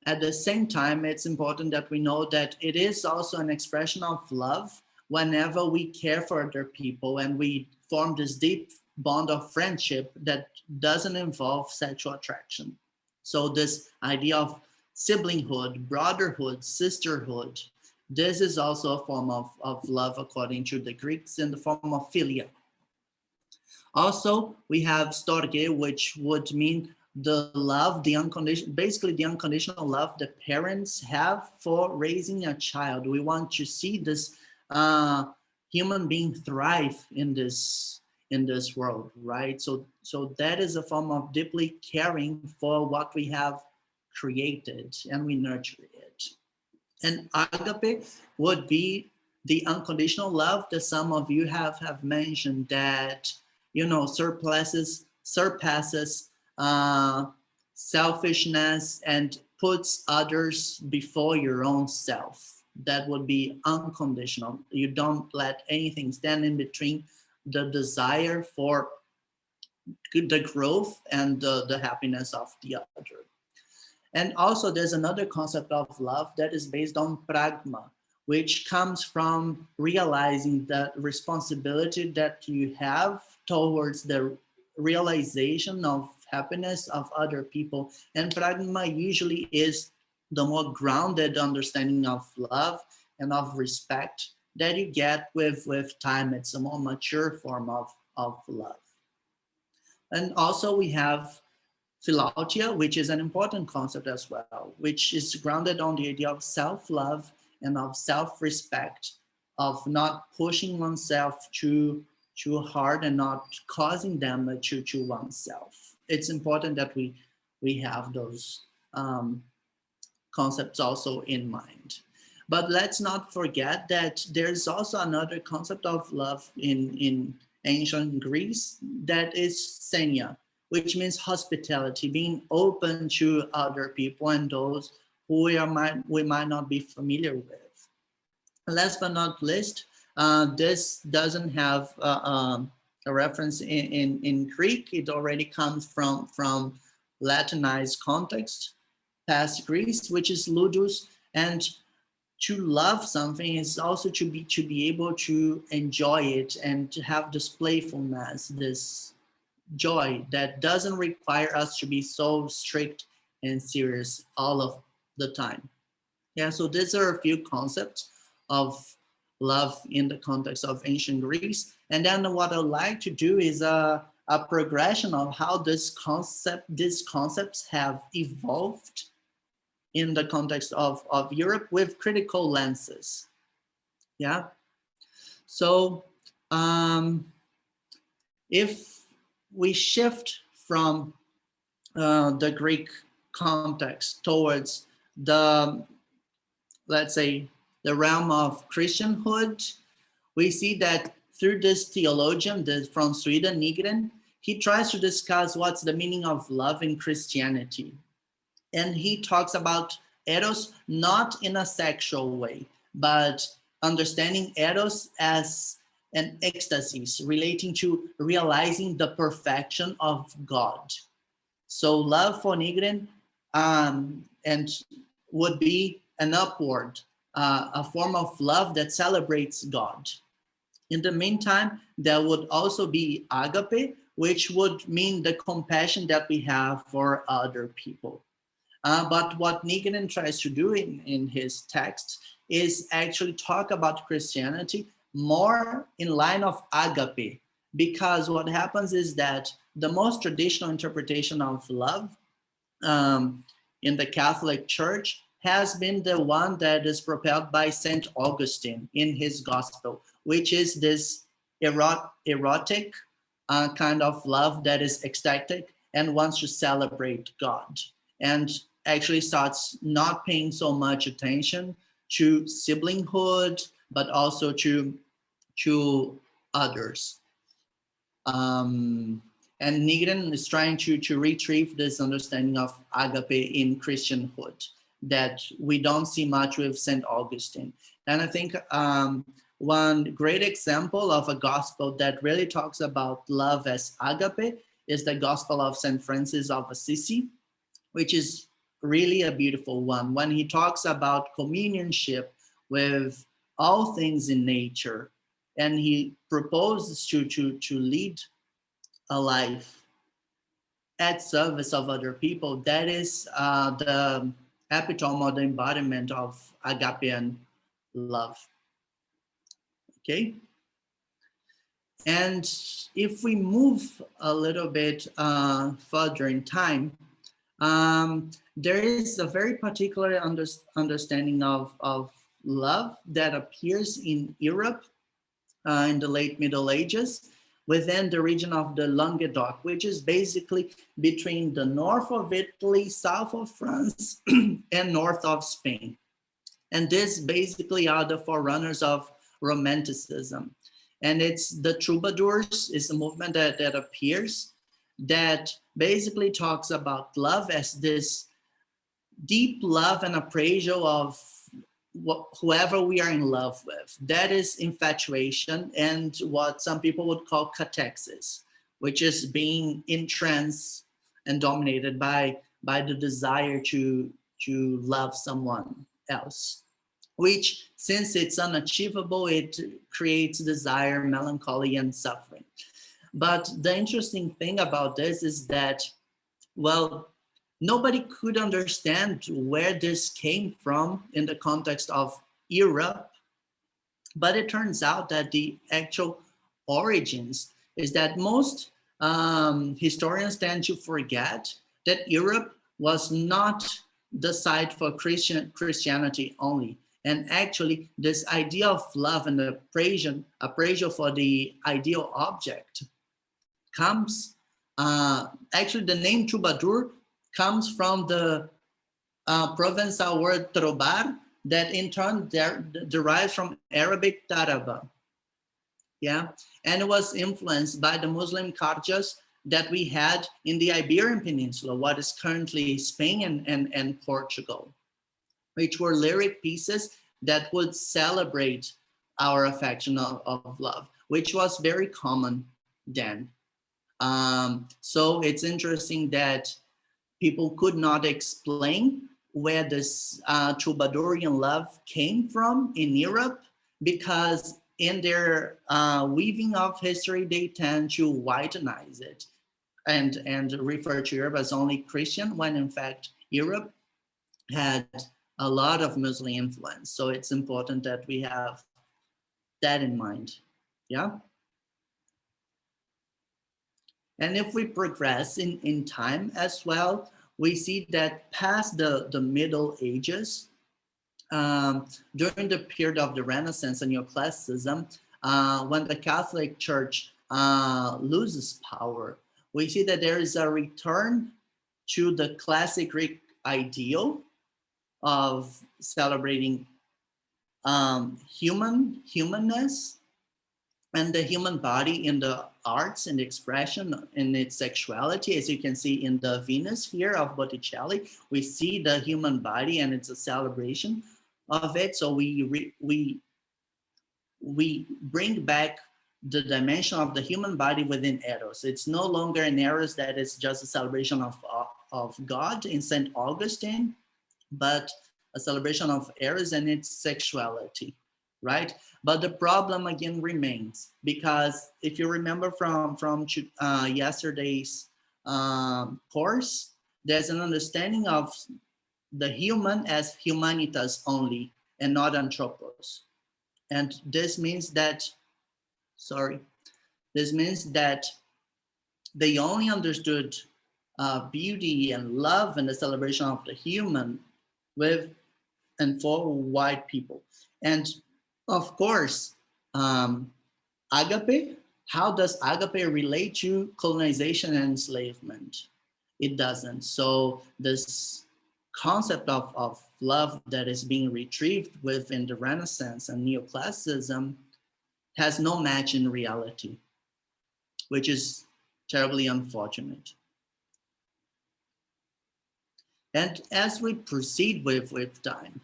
At the same time, it's important that we know that it is also an expression of love whenever we care for other people and we form this deep bond of friendship that doesn't involve sexual attraction. So this idea of siblinghood, brotherhood, sisterhood, this is also a form of love according to the Greeks, in the form of philia. Also, we have storge, which would mean the love, basically the unconditional love the parents have for raising a child. We want to see this human being thrive in this world, right? So that is a form of deeply caring for what we have created, and we nurture it. And agape would be the unconditional love that some of you have mentioned, that surpasses selfishness and puts others before your own self. That would be unconditional. You don't let anything stand in between the desire for the growth and the happiness of the other. And also there's another concept of love that is based on pragma, which comes from realizing the responsibility that you have towards the realization of happiness of other people. And pragma usually is the more grounded understanding of love and of respect that you get with time. It's a more mature form of love. And also we have philautia, which is an important concept as well, which is grounded on the idea of self-love and of self-respect, of not pushing oneself too hard and not causing damage to oneself. It's important that we have those concepts also in mind. But let's not forget that there's also another concept of love in ancient Greece, that is xenia, which means hospitality, being open to other people and those who we might not be familiar with. Last but not least, this doesn't have a reference in Greek. It already comes from Latinized context, past Greece, which is ludus. And to love something is also to be able to enjoy it and to have this playfulness, this joy that doesn't require us to be so strict and serious all of the time. Yeah, so these are a few concepts of love in the context of ancient Greece. And then what I'd like to do is a progression of how these concepts have evolved in the context of Europe with critical lenses. Yeah. So if we shift from the Greek context towards the, let's say, the realm of Christianhood, we see that through this theologian from Sweden, Nygren, he tries to discuss what's the meaning of love in Christianity. And he talks about eros not in a sexual way, but understanding eros as an ecstasy relating to realizing the perfection of God. So love for Nygren and would be an upward, a form of love that celebrates God. In the meantime, there would also be agape, which would mean the compassion that we have for other people. But what Nygren tries to do in his text is actually talk about Christianity more in line of agape, because what happens is that the most traditional interpretation of love in the Catholic Church has been the one that is propelled by St. Augustine in his gospel, which is this erotic kind of love that is ecstatic and wants to celebrate God, and actually starts not paying so much attention to siblinghood, but also to others. And Nygren is trying to retrieve this understanding of agape in Christianhood that we don't see much with St. Augustine. And I think one great example of a gospel that really talks about love as agape is the Gospel of St. Francis of Assisi, which is really a beautiful one. When he talks about communionship with all things in nature, and he proposes to lead a life at service of other people, that is the epitome or the embodiment of agapean love. Okay. And if we move a little bit further in time, there is a very particular understanding of love that appears in Europe in the late Middle Ages within the region of the Languedoc, which is basically between the north of Italy, south of France, and north of Spain. And this basically are the forerunners of Romanticism. And it's the troubadours is a movement that appears that basically talks about love as this deep love and appraisal of whoever we are in love with. That is infatuation and what some people would call catexis, which is being entranced and dominated by the desire to love someone else, which, since it's unachievable, it creates desire, melancholy, and suffering. But the interesting thing about this is that, well, nobody could understand where this came from in the context of Europe, but it turns out that the actual origins is that most historians tend to forget that Europe was not the site for Christianity only. And actually, this idea of love and appraisal for the ideal object comes, actually the name troubadour comes from the Provençal word trobar, that in turn derives from Arabic taraba. Yeah, and it was influenced by the Muslim cultures that we had in the Iberian Peninsula, what is currently Spain and Portugal, which were lyric pieces that would celebrate our affection of love, which was very common then. So it's interesting that people could not explain where this troubadourian love came from in Europe, because in their weaving of history, they tend to whitenize it and refer to Europe as only Christian, when in fact Europe had a lot of Muslim influence. So it's important that we have that in mind. Yeah. And if we progress in time as well, we see that past the Middle Ages, during the period of the Renaissance and Neoclassicism, when the Catholic Church loses power, we see that there is a return to the classic Greek ideal of celebrating humanness and the human body in the arts and expression in its sexuality. As you can see in the Venus here of Botticelli, we see the human body and it's a celebration of it. So we bring back the dimension of the human body within Eros. It's no longer an Eros that is just a celebration of God in St. Augustine, but a celebration of Eros and its sexuality, right? But the problem again remains, because if you remember from yesterday's course, there's an understanding of the human as humanitas only and not anthropos. And this means that, this means that they only understood beauty and love and the celebration of the human with and for white people. And of course, agape, how does agape relate to colonization and enslavement? It doesn't. So this concept of love that is being retrieved within the Renaissance and Neoclassicism has no match in reality, which is terribly unfortunate. And as we proceed with time,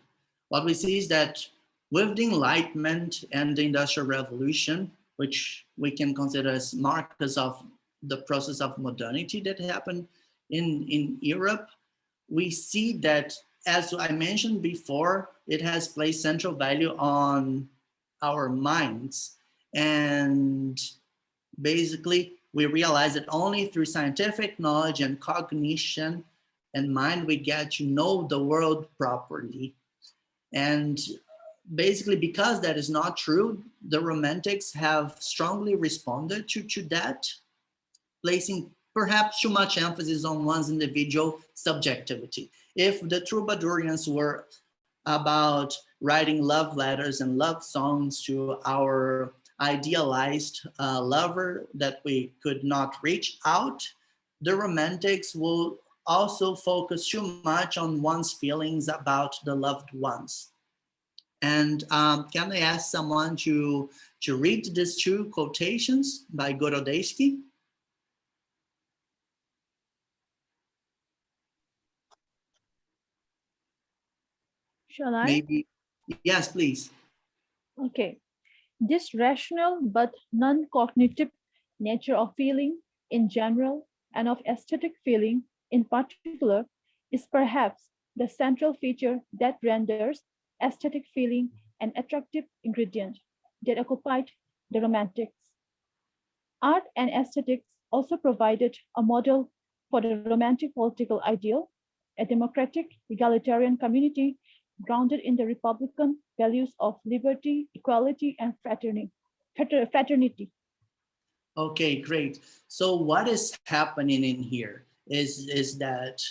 what we see is that with the Enlightenment and the Industrial Revolution, which we can consider as markers of the process of modernity that happened in Europe, we see that, as I mentioned before, it has placed central value on our minds. And basically, we realize that only through scientific knowledge and cognition and mind, we get to know the world properly. And basically, because that is not true, the Romantics have strongly responded to that, placing perhaps too much emphasis on one's individual subjectivity. If the troubadourians were about writing love letters and love songs to our idealized lover that we could not reach out, the Romantics will also focus too much on one's feelings about the loved ones. And can I ask someone to read these two quotations by Gorodeisky? Shall I? Maybe, yes, please. Okay. This rational but non-cognitive nature of feeling in general and of aesthetic feeling in particular is perhaps the central feature that renders aesthetic feeling an attractive ingredient that occupied the Romantics. Art and aesthetics also provided a model for the Romantic political ideal, a democratic, egalitarian community grounded in the Republican values of liberty, equality, and fraternity. Okay, great. So what is happening in here is that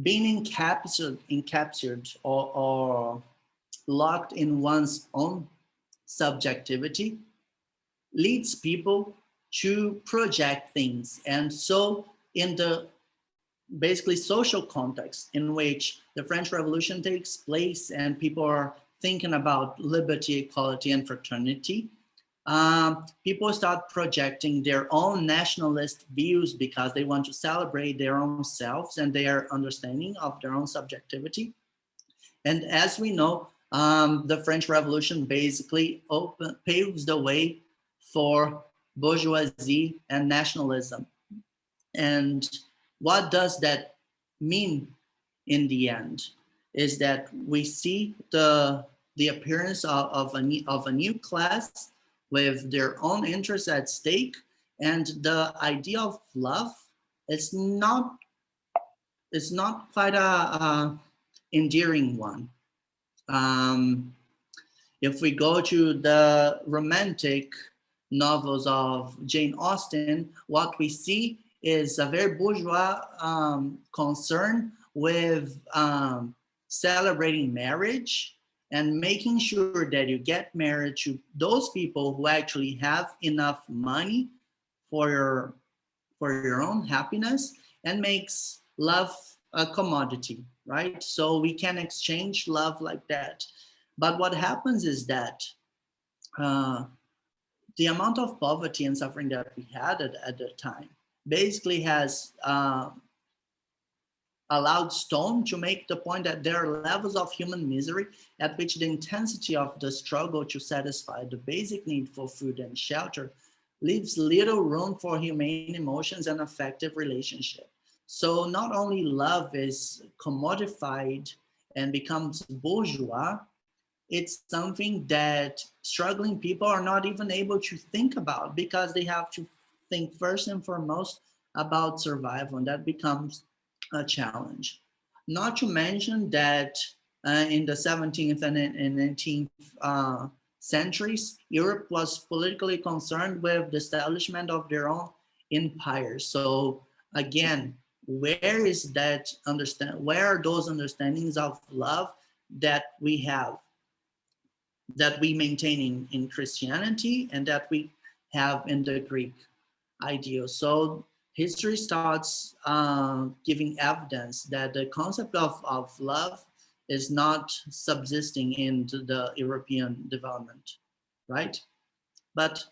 being encapsulated or locked in one's own subjectivity leads people to project things. And so in the basically social context in which the French Revolution takes place and people are thinking about liberty, equality, and fraternity, people start projecting their own nationalist views because they want to celebrate their own selves and their understanding of their own subjectivity. And as we know, the French Revolution basically paves the way for bourgeoisie and nationalism. And what does that mean in the end? Is that we see the appearance of a new class with their own interests at stake, and the idea of love is not quite a endearing one. If we go to the romantic novels of Jane Austen, what we see is a very bourgeois concern with celebrating marriage and making sure that you get married to those people who actually have enough money for your own happiness, and makes love a commodity, right? So we can exchange love like that. But what happens is that the amount of poverty and suffering that we had at the time basically has allowed Stone to make the point that there are levels of human misery at which the intensity of the struggle to satisfy the basic need for food and shelter leaves little room for humane emotions and affective relationship. So not only love is commodified and becomes bourgeois, it's something that struggling people are not even able to think about because they have to think first and foremost about survival, and that becomes a challenge. Not to mention that in the 17th and 19th centuries, Europe was politically concerned with the establishment of their own empires. So again, where is that where are those understandings of love that we have, that we maintain in Christianity and that we have in the Greek ideal? So history starts giving evidence that the concept of love is not subsisting into the European development, right? But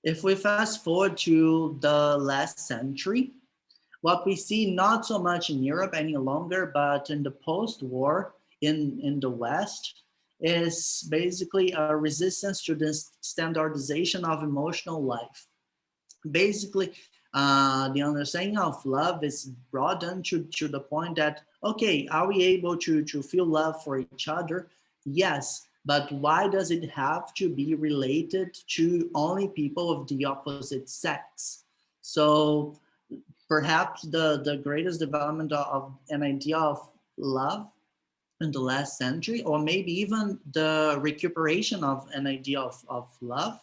if we fast forward to the last century, what we see not so much in Europe any longer, but in the post-war in the West, is basically a resistance to this standardization of emotional life. Basically, the understanding of love is broadened to the point that, okay, are we able to feel love for each other? Yes, but why does it have to be related to only people of the opposite sex? So perhaps the greatest development of an idea of love in the last century, or maybe even the recuperation of an idea of love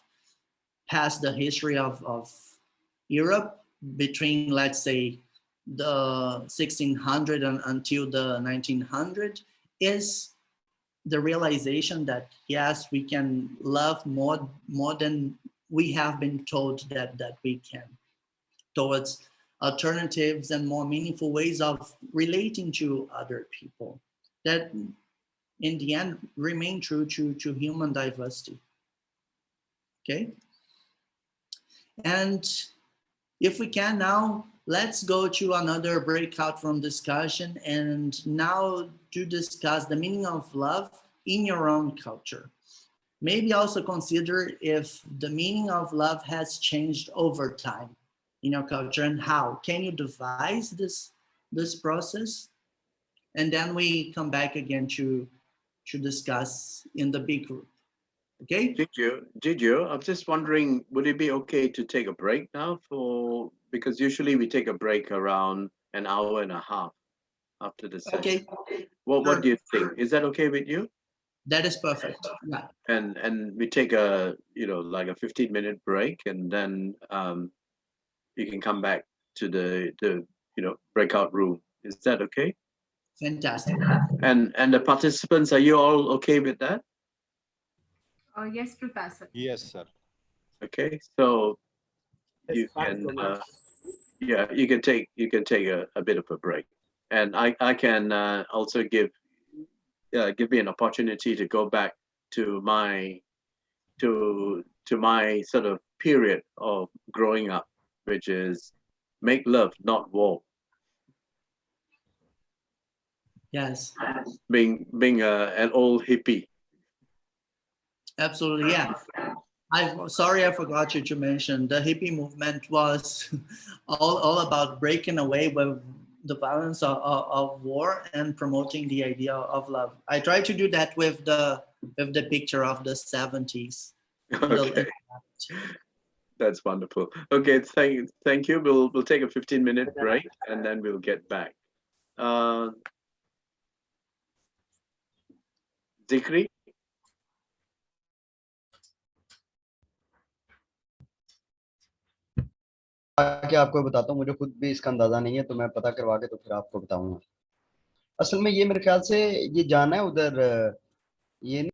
past the history of Europe between, let's say, the 1600 until the 1900, is the realization that yes, we can love more than we have been told that we can, towards alternatives and more meaningful ways of relating to other people that in the end remain true to human diversity. Okay? And if we can now, let's go to another breakout room discussion and now to discuss the meaning of love in your own culture. Maybe also consider if the meaning of love has changed over time in your culture, and how. Can you devise this process? And then we come back again to discuss in the big group. Okay? Did you? I'm just wondering, would it be okay to take a break now because usually we take a break around an hour and a half after the session. Okay. What do you think? Is that okay with you? That is perfect. Yeah. And we take a like a 15-minute break, and then you can come back to the breakout room. Is that okay? Fantastic. And the participants, are you all okay with that? Yes, Professor. Yes, sir. Okay, so you Yes, can thanks so much. you can take a bit of a break, and I can also give me an opportunity to go back to to my sort of period of growing up, which is make love, not war. Yes, Being an old hippie. absolutely. Yeah. Sorry, I forgot you to mention the hippie movement was all about breaking away with the violence of war and promoting the idea of love. I try to do that with the picture of the 70s. Okay. That's wonderful. Okay, thank you. We'll take a 15-minute break and then we'll get back. Zikri? आके आपको बताता हूँ, मुझे खुद भी इसका अंदाजा नहीं है, तो मैं पता करवा के तो फिर आपको बताऊंगा। असल में ये मेरे ख्याल से ये जाना है उधर, ये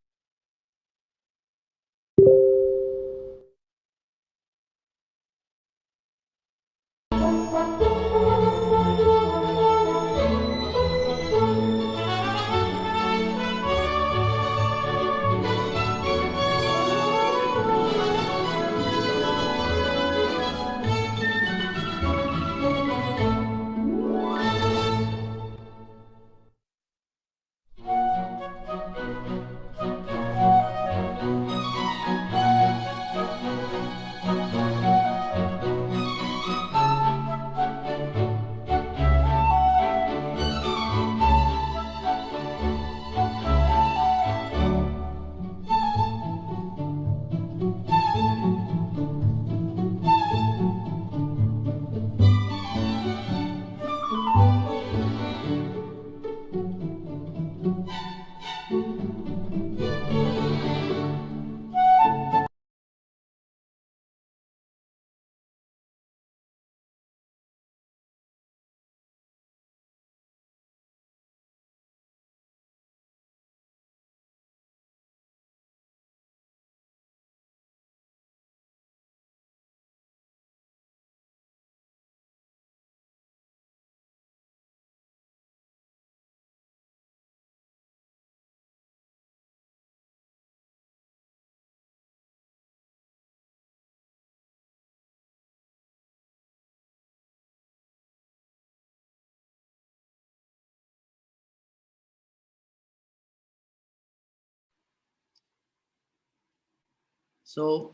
So,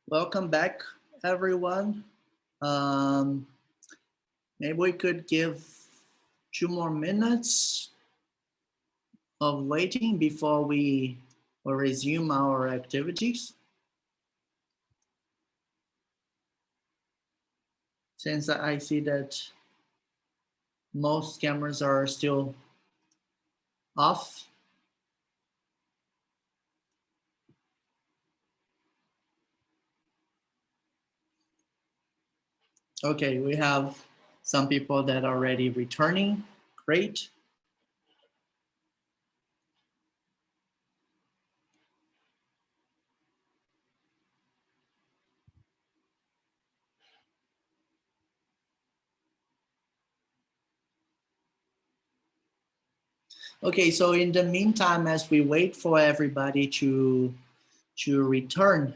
welcome back, everyone. Maybe we could give 2 more minutes of waiting before we will resume our activities. Since I see that most cameras are still off. Okay, we have some people that are already returning. Great. Okay, so in the meantime, as we wait for everybody to return,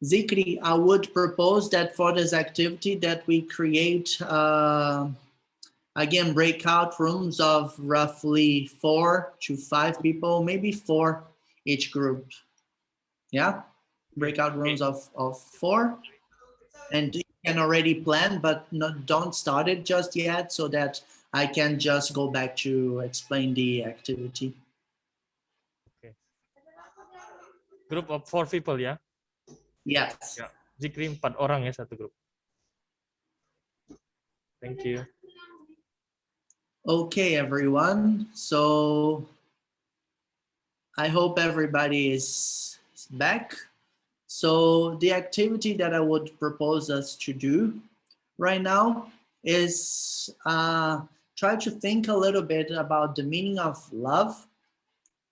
Zikri, I would propose that for this activity that we create, again, breakout rooms of roughly 4 to 5 people, maybe 4 each group. Yeah, breakout rooms of 4. And you can already plan, but don't start it just yet so that I can just go back to explain the activity. Okay. Group of 4 people ya? Yes. Ya. Zikri 4 orang ya satu grup. Thank you. Okay, everyone. So I hope everybody is back. So the activity that I would propose us to do right now is try to think a little bit about the meaning of love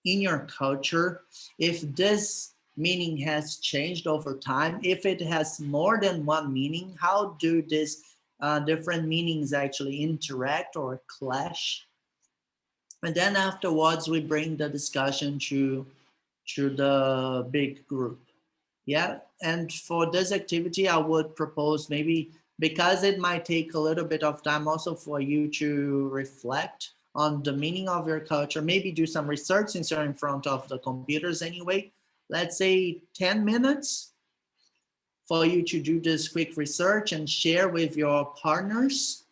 in your culture. If this meaning has changed over time, if it has more than one meaning, how do these different meanings actually interact or clash? And then afterwards, we bring the discussion to the big group. Yeah, and for this activity, I would propose maybe, because it might take a little bit of time also for you to reflect on the meaning of your culture, maybe do some research since you're in front of the computers anyway. Let's say 10 minutes for you to do this quick research and share with your partners.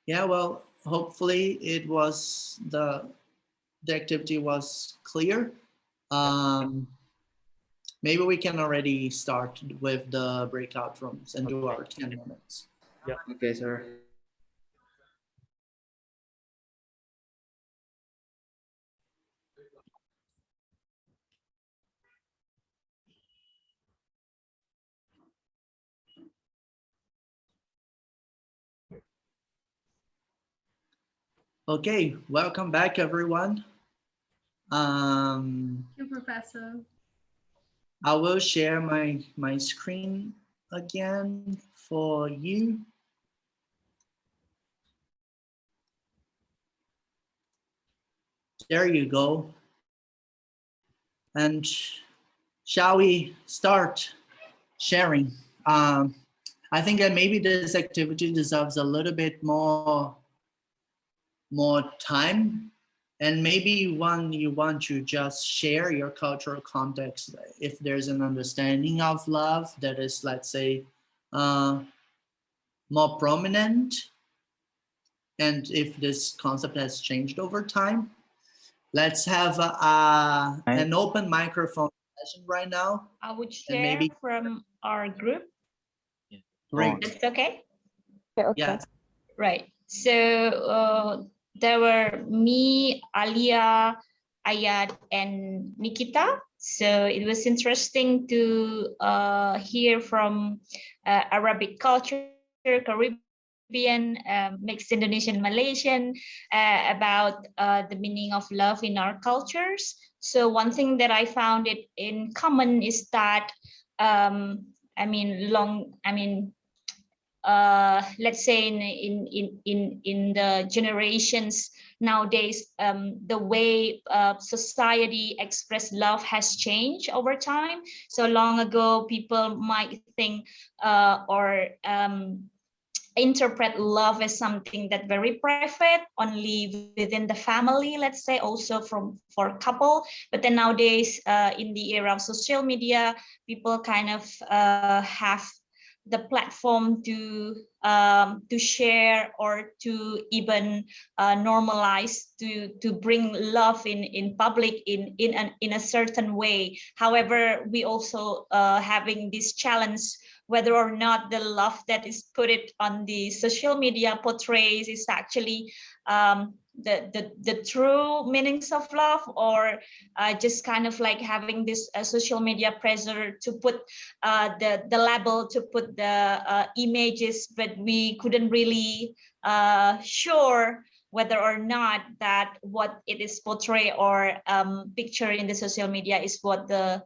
Yeah, well, hopefully it was the activity was clear. Maybe we can already start with the breakout rooms and do our 10 minutes. Yeah. Okay, sir. Okay, welcome back, everyone. Thank you, Professor. I will share my screen again for you. There you go. And shall we start sharing? I think that maybe this activity deserves a little bit more time, and maybe one you want to just share your cultural context. If there's an understanding of love that is, let's say, more prominent, and if this concept has changed over time. Let's have an open microphone session right now. I would and share maybe from our group. Great. That's okay? Okay. Yeah. Right. So there were me, Alia, Ayat, and Nikita. So it was interesting to hear from Arabic culture, Caribbean, mixed Indonesian, Malaysian, about the meaning of love in our cultures. So one thing that I found it in common is that, let's say in the generations nowadays, the way society express love has changed over time. So long ago, people might think or interpret love as something that very private, only within the family, let's say, also for a couple. But then nowadays, in the era of social media, people kind of have the platform to share or to even normalize to bring love in public in a certain way. However, we also having this challenge whether or not the love that is put it on the social media portrays is actually the true meanings of love, or just kind of like having this social media pressure to put the label, to put the images, but we couldn't really sure whether or not that what it is portray or picture in the social media is what the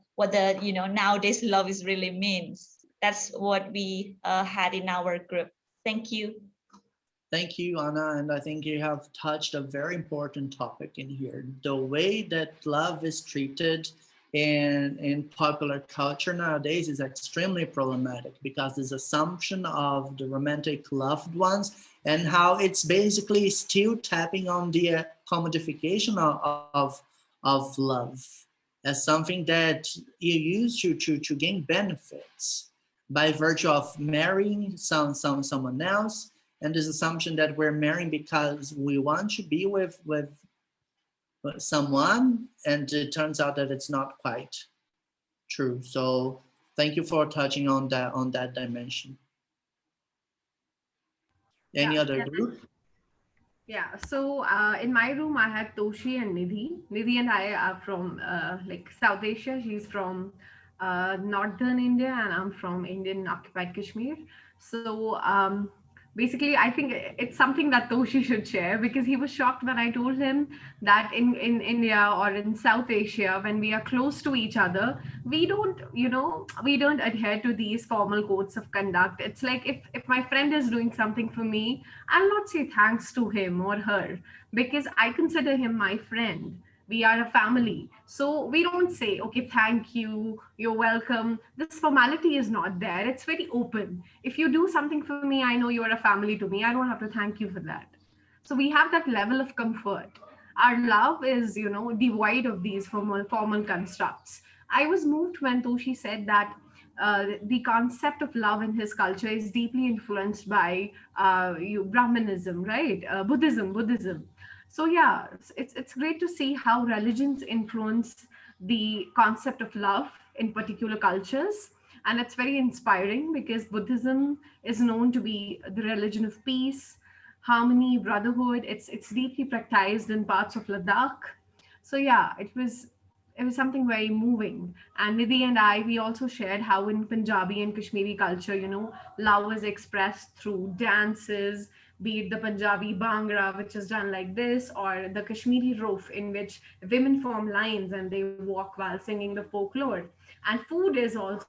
nowadays love is really means. That's what we had in our group. Thank you. Thank you, Anna. And I think you have touched a very important topic in here. The way that love is treated in popular culture nowadays is extremely problematic, because this assumption of the romantic loved ones and how it's basically still tapping on the commodification of love as something that you use to gain benefits by virtue of marrying someone else, and this assumption that we're marrying because we want to be with someone, and it turns out that it's not quite true. So thank you for touching on that dimension. Any other group? Yeah, so in my room, I had Toshi and Nidhi. Nidhi and I are from like South Asia. She's from northern India, and I'm from Indian occupied Kashmir. So basically, I think it's something that Toshi should share, because he was shocked when I told him that in India or in South Asia, when we are close to each other, we don't, we don't adhere to these formal codes of conduct. It's like if my friend is doing something for me, I'll not say thanks to him or her, because I consider him my friend. We are a family, so we don't say, okay, thank you, you're welcome. This formality is not there. It's very open. If you do something for me, I know you're a family to me. I don't have to thank you for that. So we have that level of comfort. Our love is, devoid of these formal constructs. I was moved when Toshi said that the concept of love in his culture is deeply influenced by Brahmanism, right? Buddhism. So yeah, it's great to see how religions influence the concept of love in particular cultures, and it's very inspiring because Buddhism is known to be the religion of peace, harmony, brotherhood. It's deeply practiced in parts of Ladakh. So yeah, it was something very moving. And Nidhi and I, we also shared how in Punjabi and Kashmiri culture, love is expressed through dances, be it the Punjabi Bhangra, which is done like this, or the Kashmiri Roof, in which women form lines and they walk while singing the folklore. And food is also,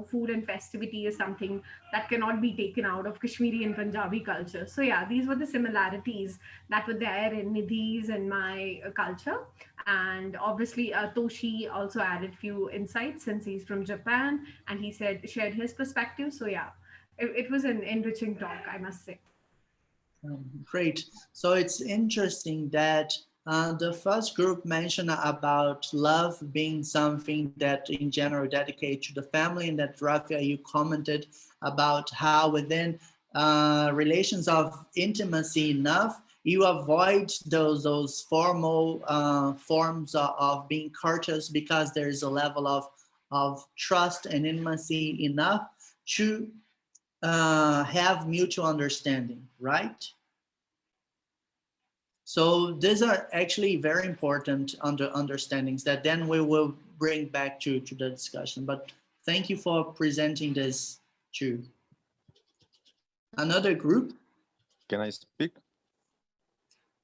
food and festivity is something that cannot be taken out of Kashmiri and Punjabi culture. So yeah, these were the similarities that were there in Nidhi's and my culture. And obviously, Toshi also added few insights since he's from Japan, and he shared his perspective. So yeah, it was an enriching talk, I must say. Great. So it's interesting that the first group mentioned about love being something that in general dedicated to the family, and that Rafael, you commented about how within relations of intimacy enough, you avoid those formal forms of being courteous because there is a level of trust and intimacy enough to have mutual understanding, right? So these are actually very important understandings that then we will bring back to the discussion. But thank you for presenting this too. Another group? Can I speak?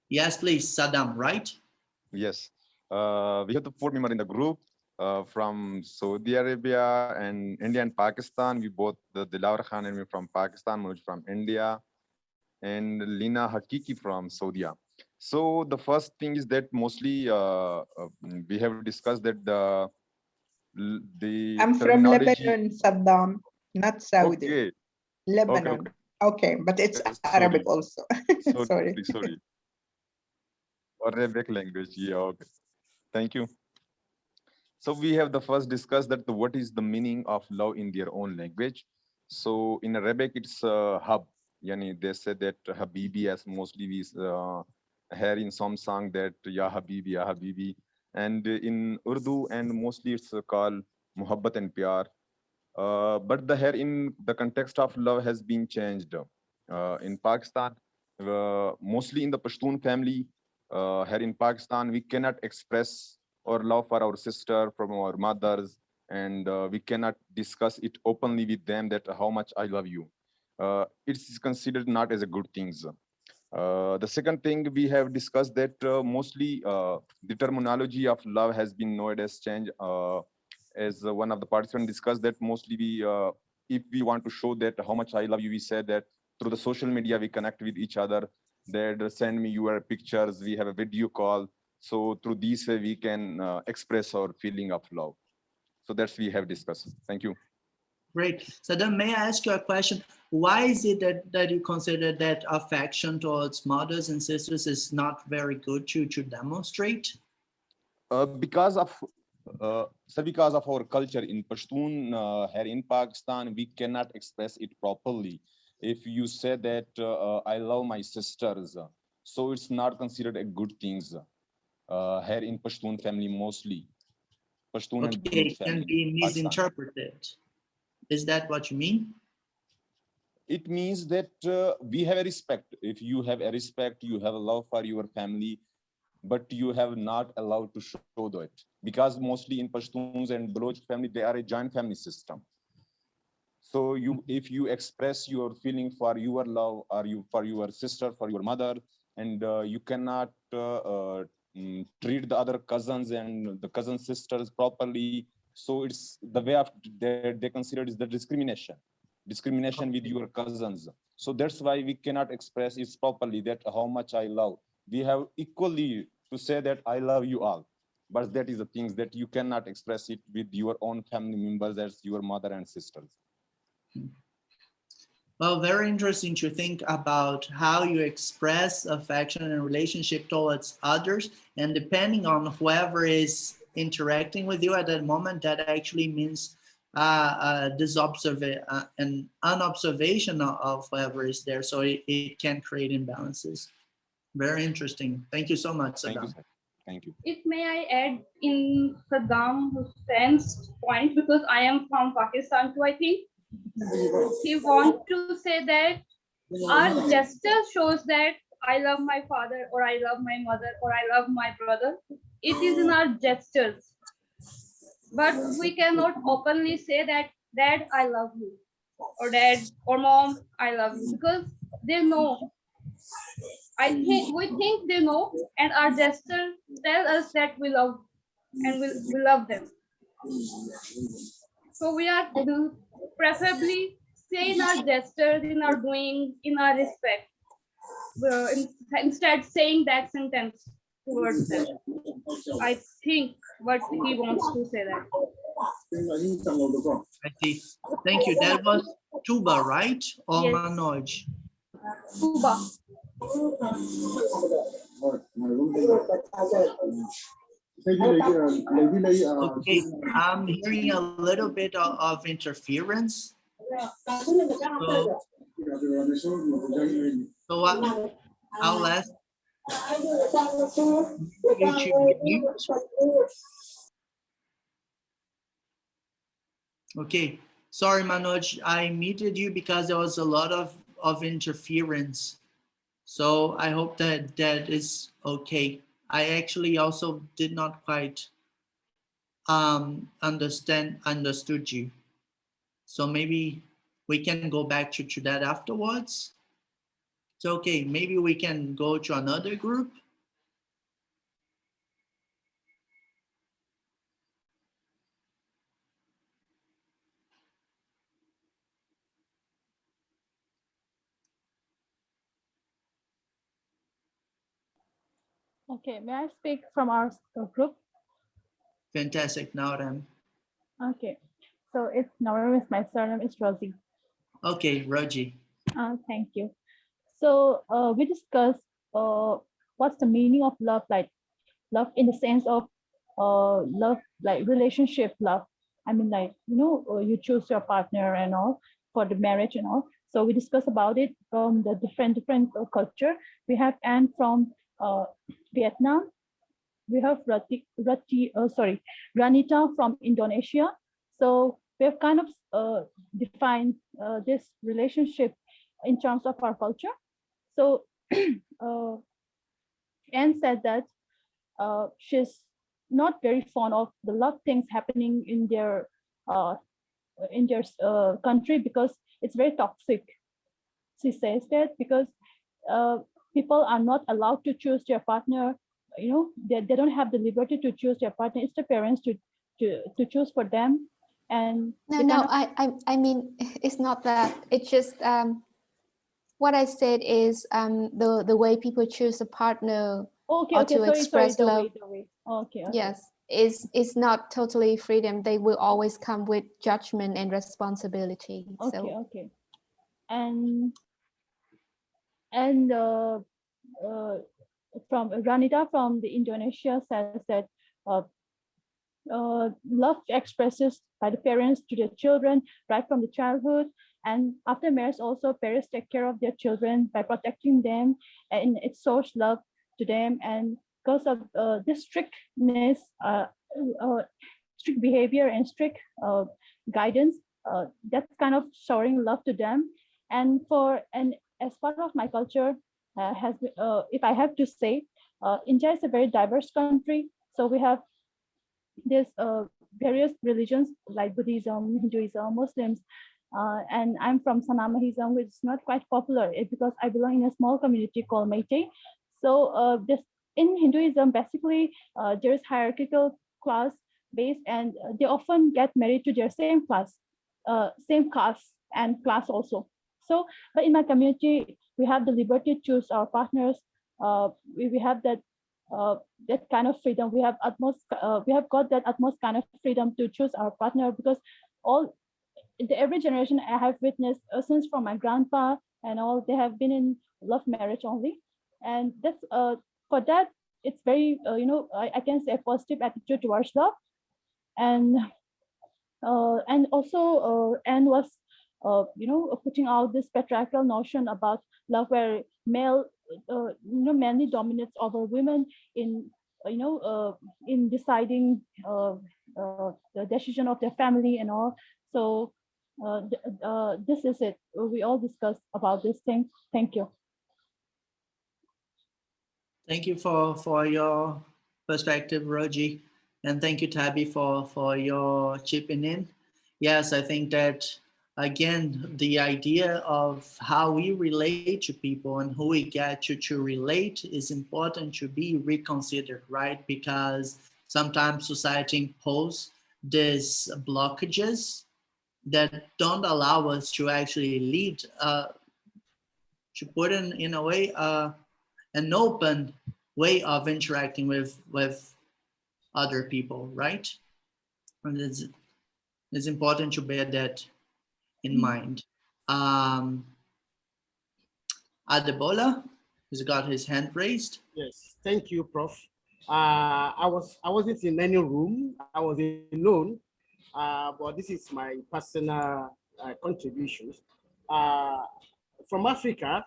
Yes, please, Saddam, right? Yes. We have the 4 members in the group from Saudi Arabia and India and Pakistan. We both, the Dilawar Khan and me from Pakistan, Manoj from India, and Lina Hakiki from Saudi. So the first thing is that mostly we have discussed that the I'm from Lebanon, Saddam, not Saudi. Okay. Lebanon. Okay, but it's Arabic also. Sorry. Sorry. Arabic language. Yeah. Okay. Thank you. So we have the first discussed that what is the meaning of love in their own language. So in Arabic, it's hub. Yani they say that Habibi, as mostly we hear in some song that Ya Habibi, Ya Habibi. And in Urdu, and mostly it's called Muhabbat and Pyar. But here in the context of love has been changed. In Pakistan, mostly in the Pashtun family, here in Pakistan, we cannot express our love for our sister from our mothers, and we cannot discuss it openly with them that how much I love you. It's considered not as a good thing. The second thing we have discussed that mostly the terminology of love has been nowadays changed. As one of the participants discussed that mostly we, if we want to show that how much I love you, we say that through the social media, we connect with each other. That send me your pictures, we have a video call. So through these, we can express our feeling of love. So that's we have discussed. Thank you. Great. So then may I ask you a question? Why is it that you consider that affection towards mothers and sisters is not very good to demonstrate? Because of our culture in Pashtun here in Pakistan, we cannot express it properly. If you say that I love my sisters, so it's not considered a good thing here in Pashtun family mostly. Pashtun and it can be misinterpreted. Is that what you mean? It means that we have a respect. If you have a respect, you have a love for your family, but you have not allowed to show that, because mostly in Pashtuns and Baloch family, they are a joint family system. So if you express your feeling for your love, or for your sister, for your mother, and you cannot treat the other cousins and the cousin sisters properly, so it's the way of they consider is the discrimination with your cousins. So that's why we cannot express it properly, that how much I love. We have equally to say that I love you all, but that is the things that you cannot express it with your own family members, as your mother and sisters. Well, very interesting to think about how you express affection and relationship towards others, and depending on whoever is interacting with you at that moment, that actually means an unobservation of whoever is there. So it can create imbalances. Very interesting. Thank you so much, Saddam. Thank you. If may I add in Saddam Hussein's point, because I am from Pakistan too, I think he wants to say that our gesture shows that I love my father, or I love my mother, or I love my brother. It is in our gestures. But we cannot openly say that, Dad, I love you, or Dad or Mom, I love you, because they know. We think they know, and our gestures tell us that we love and we love them. So we are preferably say in our gestures, in our doing, in our respect, instead saying that sentence towards them. I think what he wants to say that. I see. Thank you. That was Tuba, right? Or Yes. Manoj? Tuba. Okay, I'm hearing a little bit of interference. So I'll ask you to mute. Okay, sorry, Manoj, I muted you because there was a lot of interference. So I hope that that is okay. I actually also did not quite understood you. So maybe we can go back to that afterwards. It's okay, maybe we can go to another group. Okay, may I speak from our group? Fantastic, Nauram. Okay, so it's Nauram, is my surname is Rosie. Okay, Roji. Thank you. So we discussed what's the meaning of love, like love in the sense of love, like relationship love. I mean, like, you choose your partner and all for the marriage and all. So we discussed about it from the different culture. We have Anne from Vietnam. We have Ranita from Indonesia. So we have kind of defined this relationship in terms of our culture. So Anne said that she's not very fond of the love things happening in their country because it's very toxic. She says that because people are not allowed to choose their partner. They don't have the liberty to choose their partner. It's the parents to choose for them. And I mean, it's not that. It's just what I said is the way people choose a partner to express love. Okay. Yes, is not totally freedom. They will always come with judgment and responsibility. Okay. And from Ranita from the Indonesia says that love expresses by the parents to their children right from the childhood, and after marriage also parents take care of their children by protecting them, and it shows love to them. And because of this strictness, strict behavior and strict guidance, that's kind of showing love to them. And as part of my culture, if I have to say, India is a very diverse country. So we have there's various religions like Buddhism, Hinduism, Muslims, and I'm from Sanamahism, which is not quite popular because I belong in a small community called Meitei. So this in Hinduism, basically, there is hierarchical class based, and they often get married to their same class, same caste and class also. So, but in my community, we have the liberty to choose our partners. We have that that kind of freedom. We have got that utmost kind of freedom to choose our partner, because all every generation I have witnessed, since from my grandpa and all, they have been in love marriage only, and that's for that it's very I can say a positive attitude towards love, and also Anne was putting out this patriarchal notion about love where male mainly dominates over women in in deciding the decision of their family and all. So this is it. We all discussed about this thing. Thank you. Thank you for your perspective, Roji. And thank you, Tabby, for your chipping in. Yes, I think that, again, the idea of how we relate to people and who we get to relate is important to be reconsidered, right? Because sometimes society imposes these blockages that don't allow us to actually lead, to put in a way, an open way of interacting with other people, right? And it's important to bear that in mind. Adebola has got his hand raised. Yes, thank you, Prof. I wasn't in any room. I was alone, but this is my personal contributions. From Africa,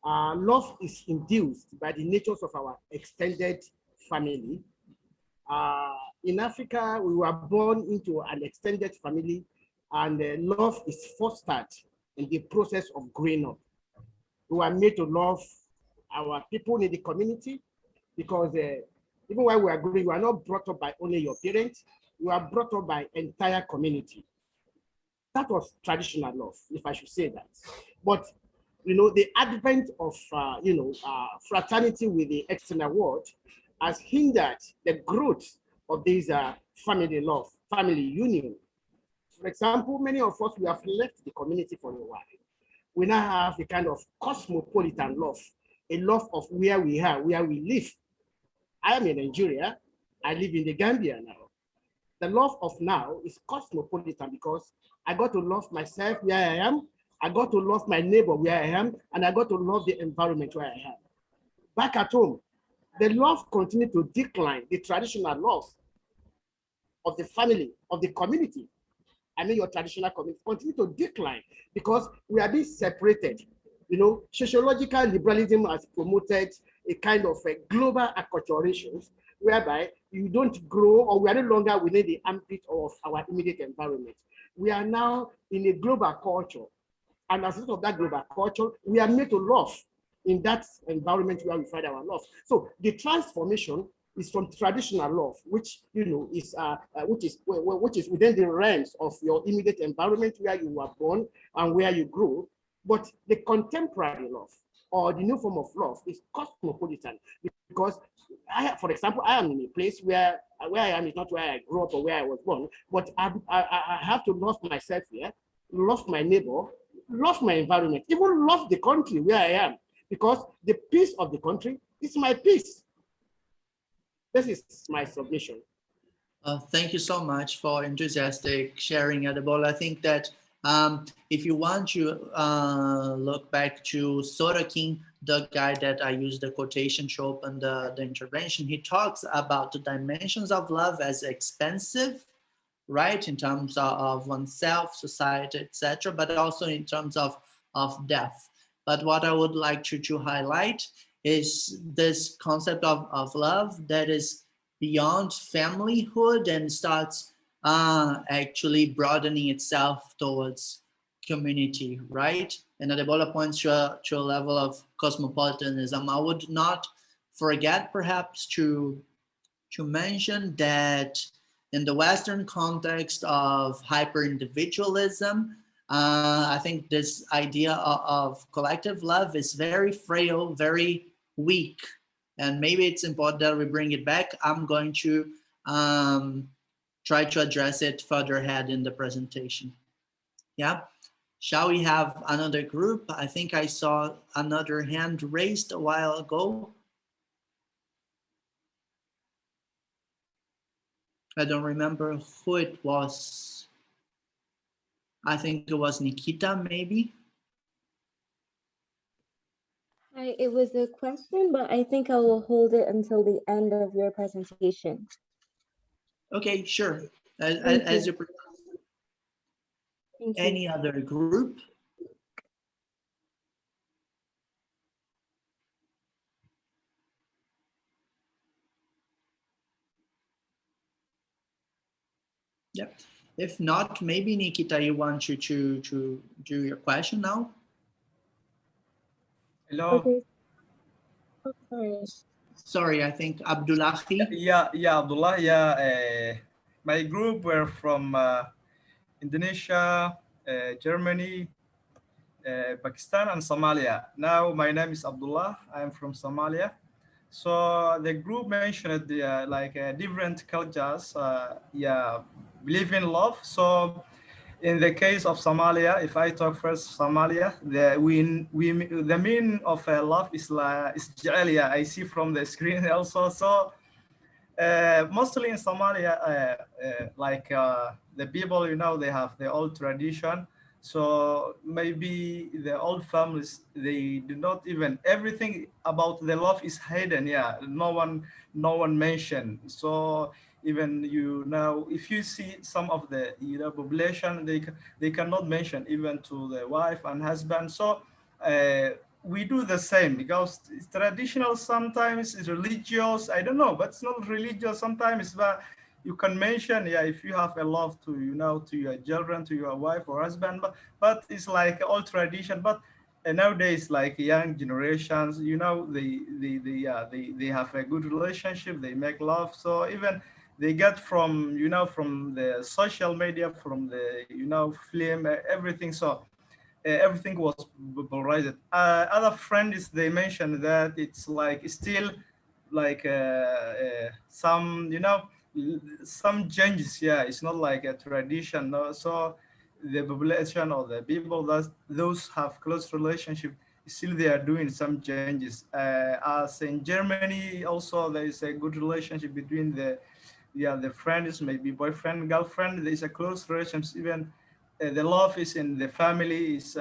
love is induced by the natures of our extended family. In Africa, we were born into an extended family, and love is fostered in the process of growing up. We were made to love our people in the community, because even while we are growing, you are not brought up by only your parents, you are brought up by entire community. That was traditional love, if I should say that. But the advent of fraternity with the external world has hindered the growth of these family love, family union. For example, many of us, we have left the community for a while. We now have a kind of cosmopolitan love, a love of where we are, where we live. I am in Nigeria. I live in the Gambia now. The love of now is cosmopolitan, because I got to love myself where I am, I got to love my neighbor where I am, and I got to love the environment where I am. Back at home, the love continued to decline, the traditional love of the family, of the community. I mean, your traditional community continue to decline because we are being separated. Sociological liberalism has promoted a kind of a global acculturation, whereby you don't grow, or we are no longer within the ambit of our immediate environment. We are now in a global culture. And as a result of that global culture, we are made to love in that environment where we find our love. So the transformation is from traditional love, which is within the realms of your immediate environment where you were born and where you grew. But the contemporary love, or the new form of love, is cosmopolitan, because for example, I am in a place where I am is not where I grew up or where I was born, but I have to love myself here, love my neighbor, love my environment, even love the country where I am, because the peace of the country is my peace. This is my submission. Thank you so much for enthusiastic sharing, Adebola. I think that if you want to look back to Sorokin, the guy that I used the quotation to open the intervention, he talks about the dimensions of love as expensive, right, in terms of oneself, society, etc., but also in terms of depth. But what I would like to highlight is this concept of love that is beyond familyhood and starts actually broadening itself towards community, right? And Adebola points to a level of cosmopolitanism. I would not forget perhaps to mention that in the Western context of hyper-individualism, I think this idea of collective love is very frail, very weak, and maybe it's important that we bring it back. I'm going to try to address it further ahead in the presentation. Yeah. Shall we have another group? I think I saw another hand raised a while ago. I don't remember who it was. I think it was Nikita, maybe. Hi, it was a question, but I think I will hold it until the end of your presentation. Okay, sure. As you prefer. Thank you. Any other group? Yep. If not, maybe Nikita, you want to do your question now? Hello. Okay. Oh, sorry. Sorry, I think Abdullahi. Yeah, Abdullah. Yeah, my group were from Indonesia, Germany, Pakistan, and Somalia. Now my name is Abdullah. I'm from Somalia. So the group mentioned the different cultures. Yeah, believe in love. So in the case of Somalia, if I talk first Somalia, the meaning of love is ja'al. I see from the screen also. So mostly in Somalia, the people, they have the old tradition. So maybe the old families, they do not even, everything about the love is hidden. Yeah, no one mentioned. So even if you see some of the population, they cannot mention even to the wife and husband. So we do the same because it's traditional, sometimes it's religious, I don't know, but it's not religious sometimes. But you can mention, yeah, if you have a love to to your children, to your wife or husband, but it's like old tradition. But nowadays, like young generations, they have a good relationship, they make love. So even they get from from the social media, from the film, everything. So everything was polarized. Other friends, they mentioned that it's like still like some some changes. Yeah, it's not like a tradition. No? So the population or the people that those have close relationship, still they are doing some changes. As in Germany, also there is a good relationship between the friends, maybe boyfriend, girlfriend. There is a close relationship. Even the love is in the family is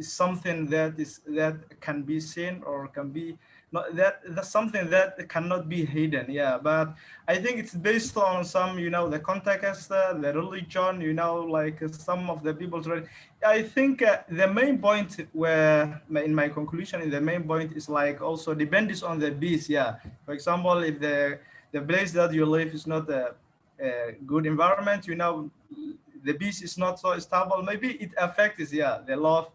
something that can be seen or can be not, that's something that cannot be hidden. Yeah, but I think it's based on some the context, the religion, like some of the people try. I think the main point where in my conclusion, in the main point is like also depends on the beast. Yeah, for example, if the place that you live is not a good environment, the peace is not so stable, maybe it affects the love,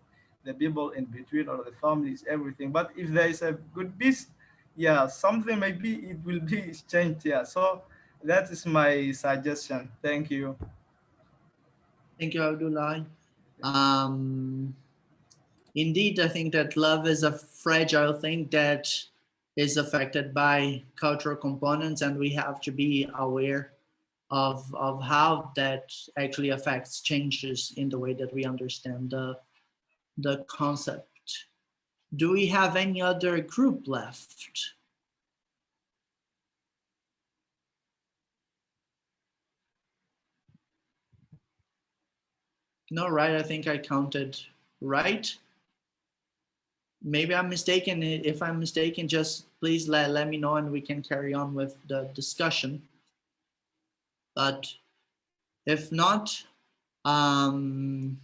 the people in between or the families, everything. But if there is a good peace, something maybe it will be changed. So that is my suggestion. Thank you. Thank you, Abdullah. Indeed, I think that love is a fragile thing that is affected by cultural components, and we have to be aware of how that actually affects changes in the way that we understand the concept. Do we have any other group left? No, right? I think I counted right. Maybe I'm mistaken. If I'm mistaken, just please let me know and we can carry on with the discussion. But if not, now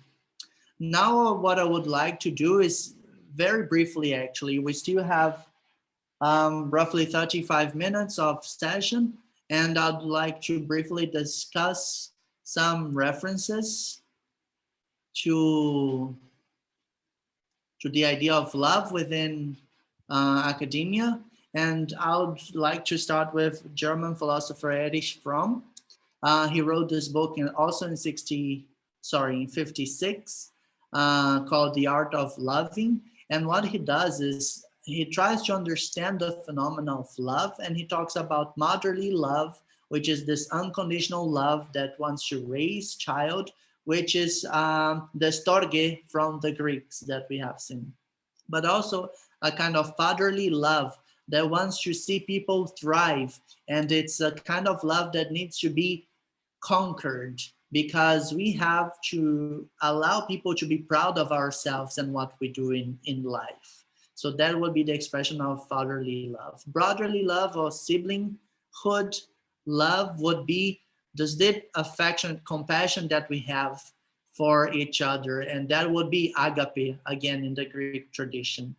what I would like to do is very briefly, actually, we still have roughly 35 minutes of session, and I'd like to briefly discuss some references to the idea of love within academia. And I would like to start with German philosopher Erich Fromm. He wrote this book also in 56. called The Art of Loving. And what he does is he tries to understand the phenomenon of love, and he talks about motherly love, which is this unconditional love that wants to raise child, which is the storge from the Greeks that we have seen. But also a kind of fatherly love that wants to see people thrive. And it's a kind of love that needs to be conquered, because we have to allow people to be proud of ourselves and what we do in life. So that would be the expression of fatherly love. Brotherly love or siblinghood love would be this deep affection, compassion that we have for each other. And that would be agape, again, in the Greek tradition.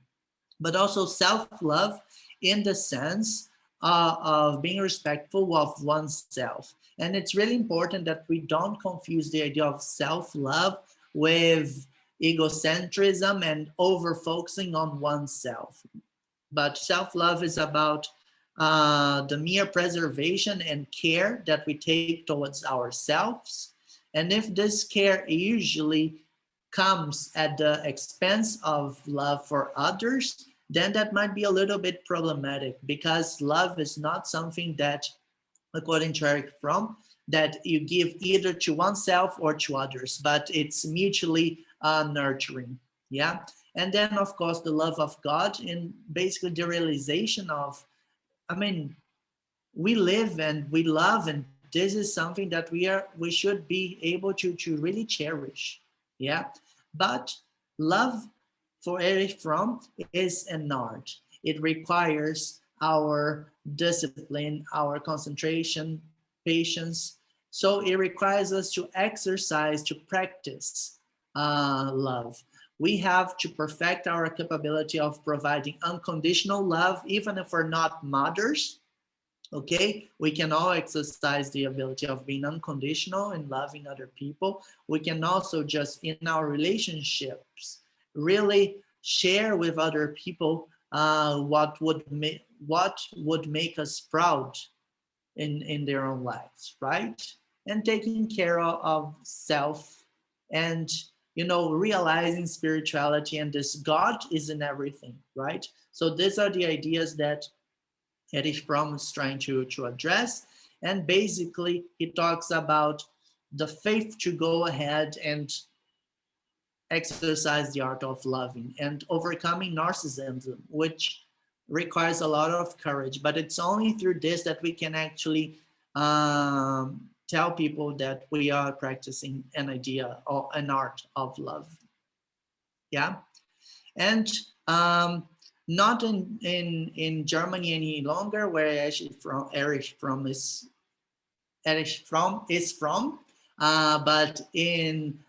But also self-love in the sense of being respectful of oneself. And it's really important that we don't confuse the idea of self-love with egocentrism and over-focusing on oneself. But self-love is about the mere preservation and care that we take towards ourselves. And if this care usually comes at the expense of love for others, then that might be a little bit problematic, because love is not something that, according to Eric Fromm, that you give either to oneself or to others, but it's mutually nurturing. Yeah. And then, of course, the love of God, and basically the realization of, I mean, we live and we love, and this is something that we should be able to really cherish. Yeah. But love, for Erich Fromm, is an art. It requires our discipline, our concentration, patience. So it requires us to exercise, to practice love. We have to perfect our capability of providing unconditional love, even if we're not mothers. Okay, we can all exercise the ability of being unconditional and loving other people. We can also just in our relationships really share with other people what would make us proud in their own lives, right? And taking care of self, and realizing spirituality and this God is in everything, right? So these are the ideas that Erich Fromm is trying to address. And basically, he talks about the faith to go ahead and exercise the art of loving and overcoming narcissism, which requires a lot of courage. But it's only through this that we can actually tell people that we are practicing an idea or an art of love. Yeah. And not in Germany any longer, where Erich Fromm is from, but in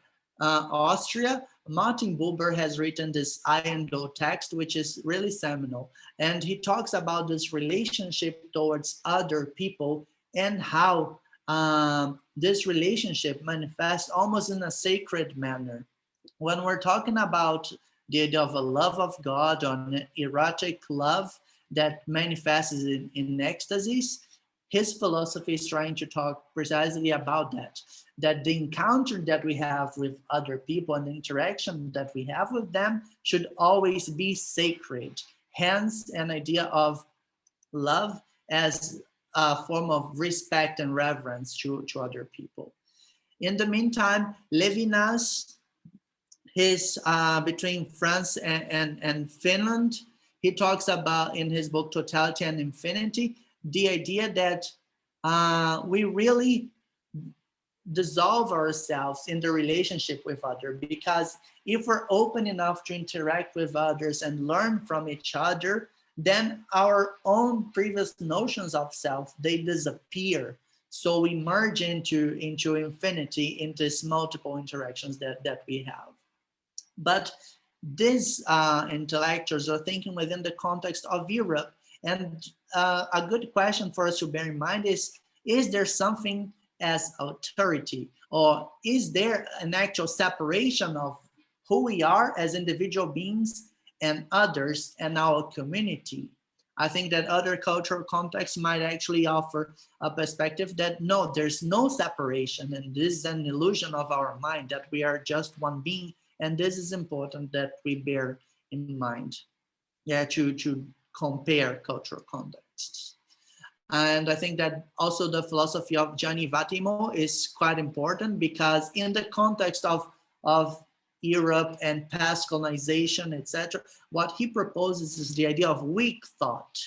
Austria, Martin Buber has written this Iron Door text, which is really seminal. And he talks about this relationship towards other people and how this relationship manifests almost in a sacred manner. When we're talking about the idea of a love of God or an erotic love that manifests in ecstasies, his philosophy is trying to talk precisely about that the encounter that we have with other people and the interaction that we have with them should always be sacred. Hence, an idea of love as a form of respect and reverence to other people. In the meantime, Levinas, he's between France and Finland. He talks about, in his book Totality and Infinity, the idea that we really dissolve ourselves in the relationship with others, because if we're open enough to interact with others and learn from each other, then our own previous notions of self, they disappear. So we merge into infinity, into these multiple interactions that we have. But these intellectuals are thinking within the context of Europe. And a good question for us to bear in mind is there something as authority, or is there an actual separation of who we are as individual beings and others and our community? I think that other cultural contexts might actually offer a perspective that no, there's no separation, and this is an illusion of our mind, that we are just one being And this is important that we bear in mind, yeah, to compare cultural contexts. And I think that also the philosophy of Gianni Vattimo is quite important, because in the context of Europe and past colonization, etc., what he proposes is the idea of weak thought.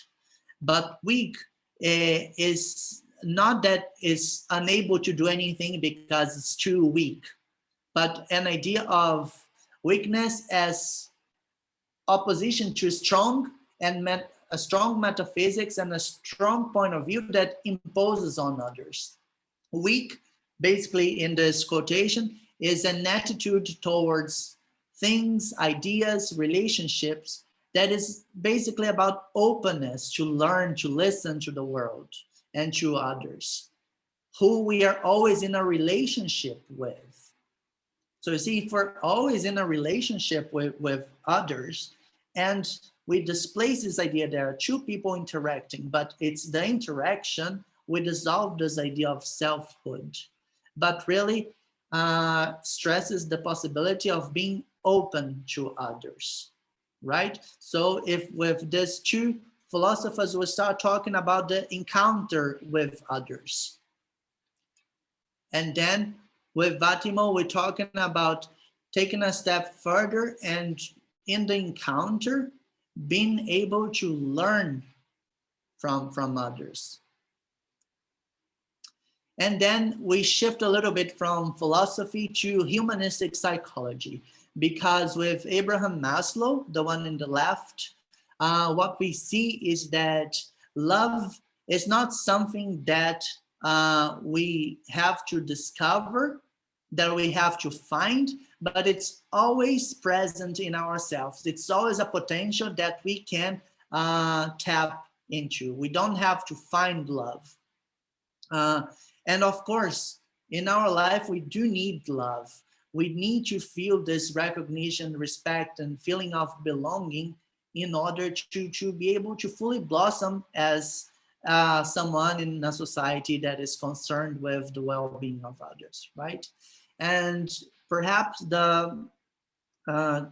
But weak is not that it's unable to do anything because it's too weak, but an idea of weakness as opposition to strong, and a strong metaphysics and a strong point of view that imposes on others. Weak, basically in this quotation, is an attitude towards things, ideas, relationships that is basically about openness to learn, to listen to the world and to others, who we are always in a relationship with. So you see, if we're always in a relationship with others, and we displace this idea there are two people interacting, but it's the interaction, we dissolve this idea of selfhood, but really stresses the possibility of being open to others, right? So if with these two philosophers, we start talking about the encounter with others. And then with Vattimo, we're talking about taking a step further and in the encounter, being able to learn from others. And then we shift a little bit from philosophy to humanistic psychology, because with Abraham Maslow, the one in the left, what we see is that love is not something that we have to discover, that we have to find, but it's always present in ourselves. It's always a potential that we can tap into. We don't have to find love. And of course, in our life, we do need love. We need to feel this recognition, respect, and feeling of belonging in order to be able to fully blossom as someone in a society that is concerned with the well-being of others, right? And perhaps the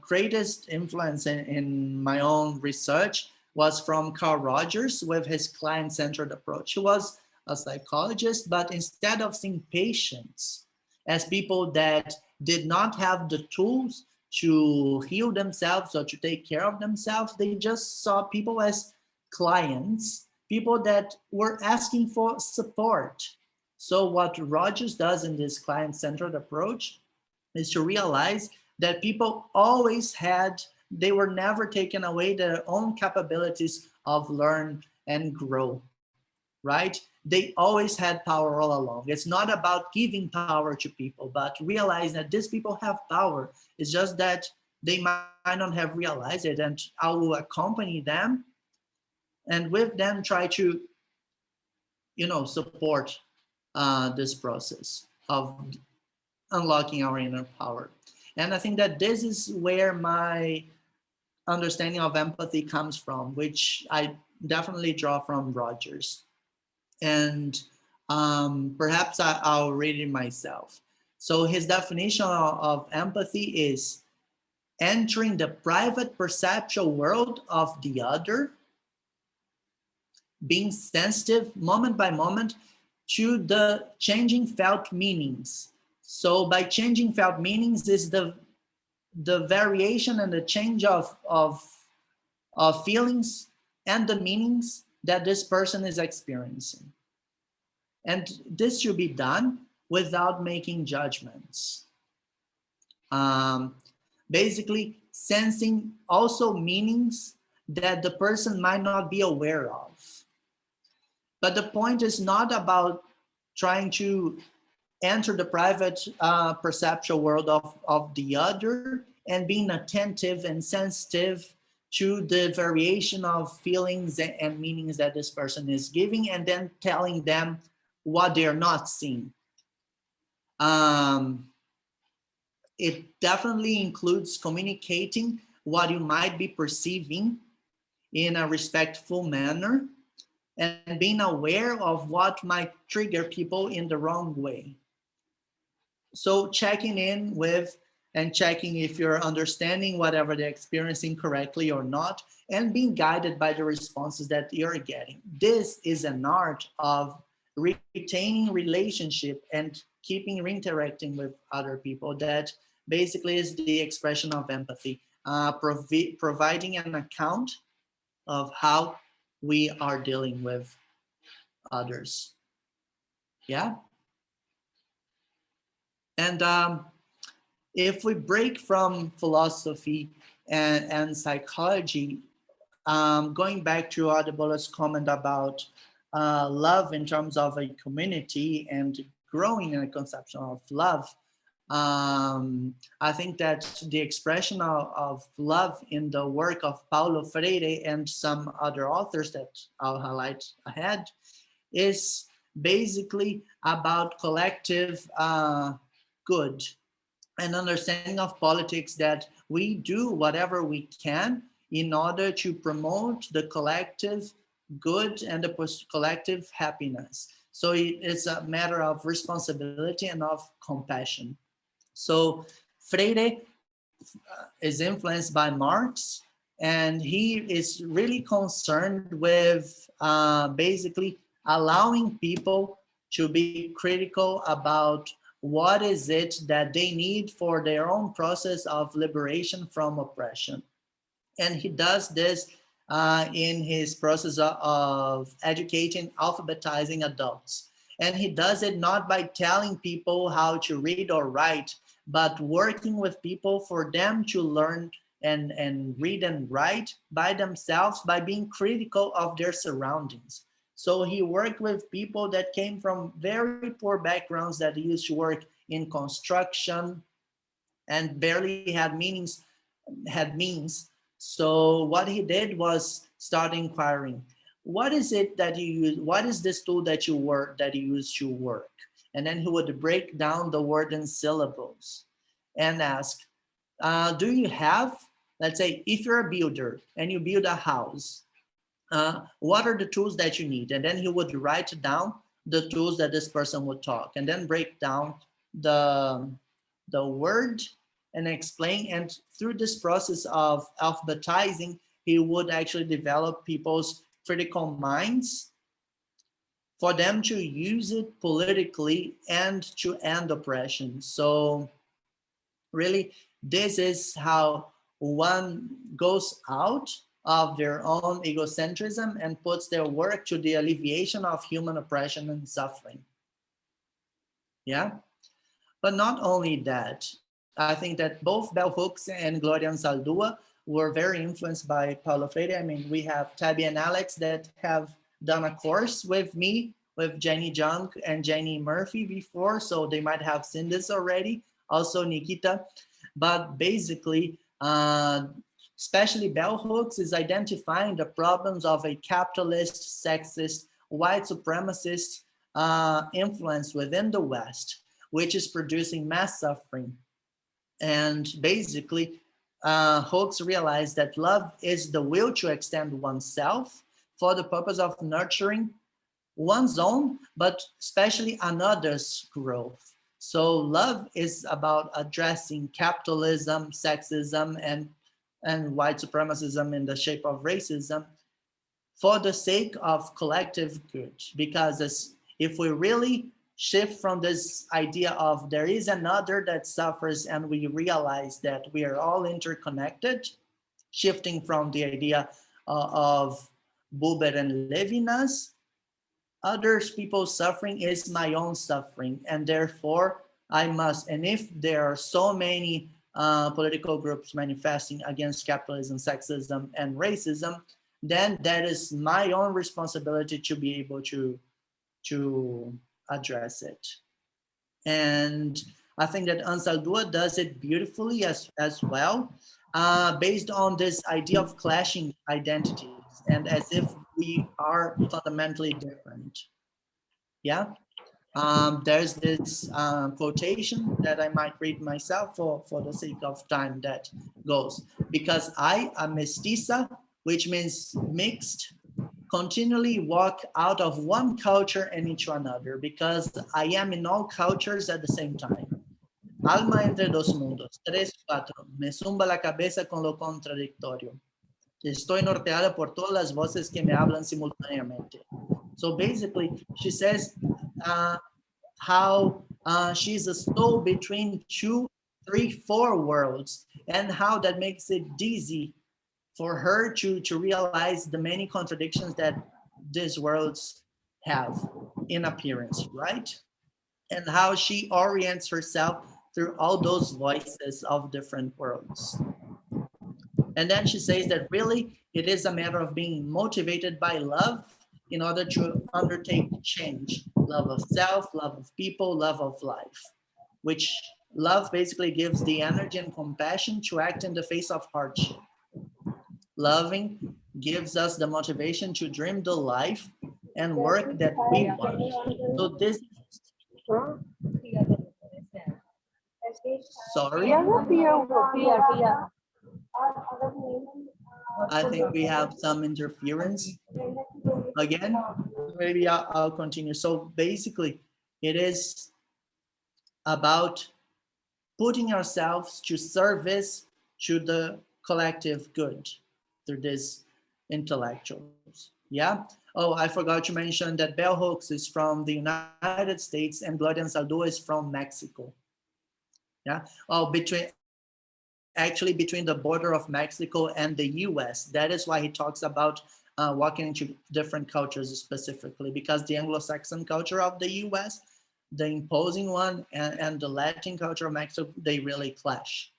greatest influence in my own research was from Carl Rogers with his client-centered approach. He was a psychologist, but instead of seeing patients as people that did not have the tools to heal themselves or to take care of themselves, they just saw people as clients, people that were asking for support. So what Rogers does in this client-centered approach is to realize that people always had, they were never taken away their own capabilities of learn and grow, right? They always had power all along. It's not about giving power to people, but realize that these people have power. It's just that they might not have realized it, and I will accompany them and with them try to, support this process of unlocking our inner power. And I think that this is where my understanding of empathy comes from, which I definitely draw from Rogers. And perhaps I'll read it myself. So his definition of empathy is entering the private perceptual world of the other, being sensitive moment by moment to the changing felt meanings. So by changing felt meanings is the variation and the change of feelings and the meanings that this person is experiencing. And this should be done without making judgments. Basically, sensing also meanings that the person might not be aware of. But the point is not about trying to enter the private perceptual world of the other and being attentive and sensitive to the variation of feelings and meanings that this person is giving, and then telling them what they're not seeing. It definitely includes communicating what you might be perceiving in a respectful manner and being aware of what might trigger people in the wrong way. So checking in with and checking if you're understanding whatever they're experiencing correctly or not, and being guided by the responses that you're getting. This is an art of retaining relationship and keeping interacting with other people. That basically is the expression of empathy, providing an account of how we are dealing with others. Yeah. And if we break from philosophy and psychology, going back to Adebola's comment about love in terms of a community and growing in a conception of love, I think that the expression of love in the work of Paulo Freire and some other authors that I'll highlight ahead is basically about collective good and understanding of politics, that we do whatever we can in order to promote the collective good and the collective happiness. So it's a matter of responsibility and of compassion. So Freire is influenced by Marx, and he is really concerned with basically allowing people to be critical about what is it that they need for their own process of liberation from oppression. And he does this in his process of educating, alphabetizing adults. And he does it not by telling people how to read or write, but working with people for them to learn and read and write by themselves, by being critical of their surroundings. So he worked with people that came from very poor backgrounds, that used to work in construction and barely had means. So what he did was start inquiring, what is it that you use? What is this tool that you use to work? And then he would break down the word in syllables and ask, do you have, let's say, if you're a builder and you build a house, what are the tools that you need? And then he would write down the tools that this person would talk, and then break down the word and explain. And through this process of alphabetizing, he would actually develop people's critical minds for them to use it politically and to end oppression. So really, this is how one goes out of their own egocentrism and puts their work to the alleviation of human oppression and suffering. Yeah, but not only that, I think that both Bell Hooks and Gloria Anzaldúa were very influenced by Paulo Freire. I mean, we have Tabby and Alex that have done a course with me, with Jenny Jung and Jenny Murphy before, so they might have seen this already. Also Nikita, but basically, especially Bell Hooks is identifying the problems of a capitalist, sexist, white supremacist influence within the West, which is producing mass suffering. And basically, Hooks realized that love is the will to extend oneself for the purpose of nurturing one's own, but especially another's growth. So love is about addressing capitalism, sexism, and white supremacism in the shape of racism for the sake of collective good. Because if we really shift from this idea of there is another that suffers, and we realize that we are all interconnected, shifting from the idea of Buber and Levinas, others people's suffering is my own suffering, and therefore I must. And if there are so many political groups manifesting against capitalism, sexism, and racism, then that is my own responsibility to be able to address it. And I think that Anzaldúa does it beautifully as well, based on this idea of clashing identities, and as if we are fundamentally different. Yeah. There's this quotation that I might read myself for the sake of time, that goes, because I am mestiza, which means mixed, continually walk out of one culture and into another, because I am in all cultures at the same time. Alma entre dos mundos. 3, 4. Me zumba la cabeza con lo contradictorio. Estoy norteada por todas las voces que me hablan simultáneamente. So basically, she says how she's a soul between 2, 3, 4 worlds, and how that makes it easy for her to realize the many contradictions that these worlds have in appearance, right? And how she orients herself through all those voices of different worlds. And then she says that really it is a matter of being motivated by love in order to undertake change. Love of self, love of people, love of life, which love basically gives the energy and compassion to act in the face of hardship. Loving gives us the motivation to dream the life and work that we want. So this, sorry, I think we have some interference again. Maybe I'll continue. So basically, it is about putting ourselves to service to the collective good through these intellectuals. Yeah. Oh, I forgot to mention that Bell Hooks is from the United States and Gloria Anzaldúa is from Mexico. Yeah. Oh, actually between the border of Mexico and the US. That is why he talks about walking into different cultures specifically, because the Anglo-Saxon culture of the US, the imposing one, and the Latin culture of Mexico, they really clash.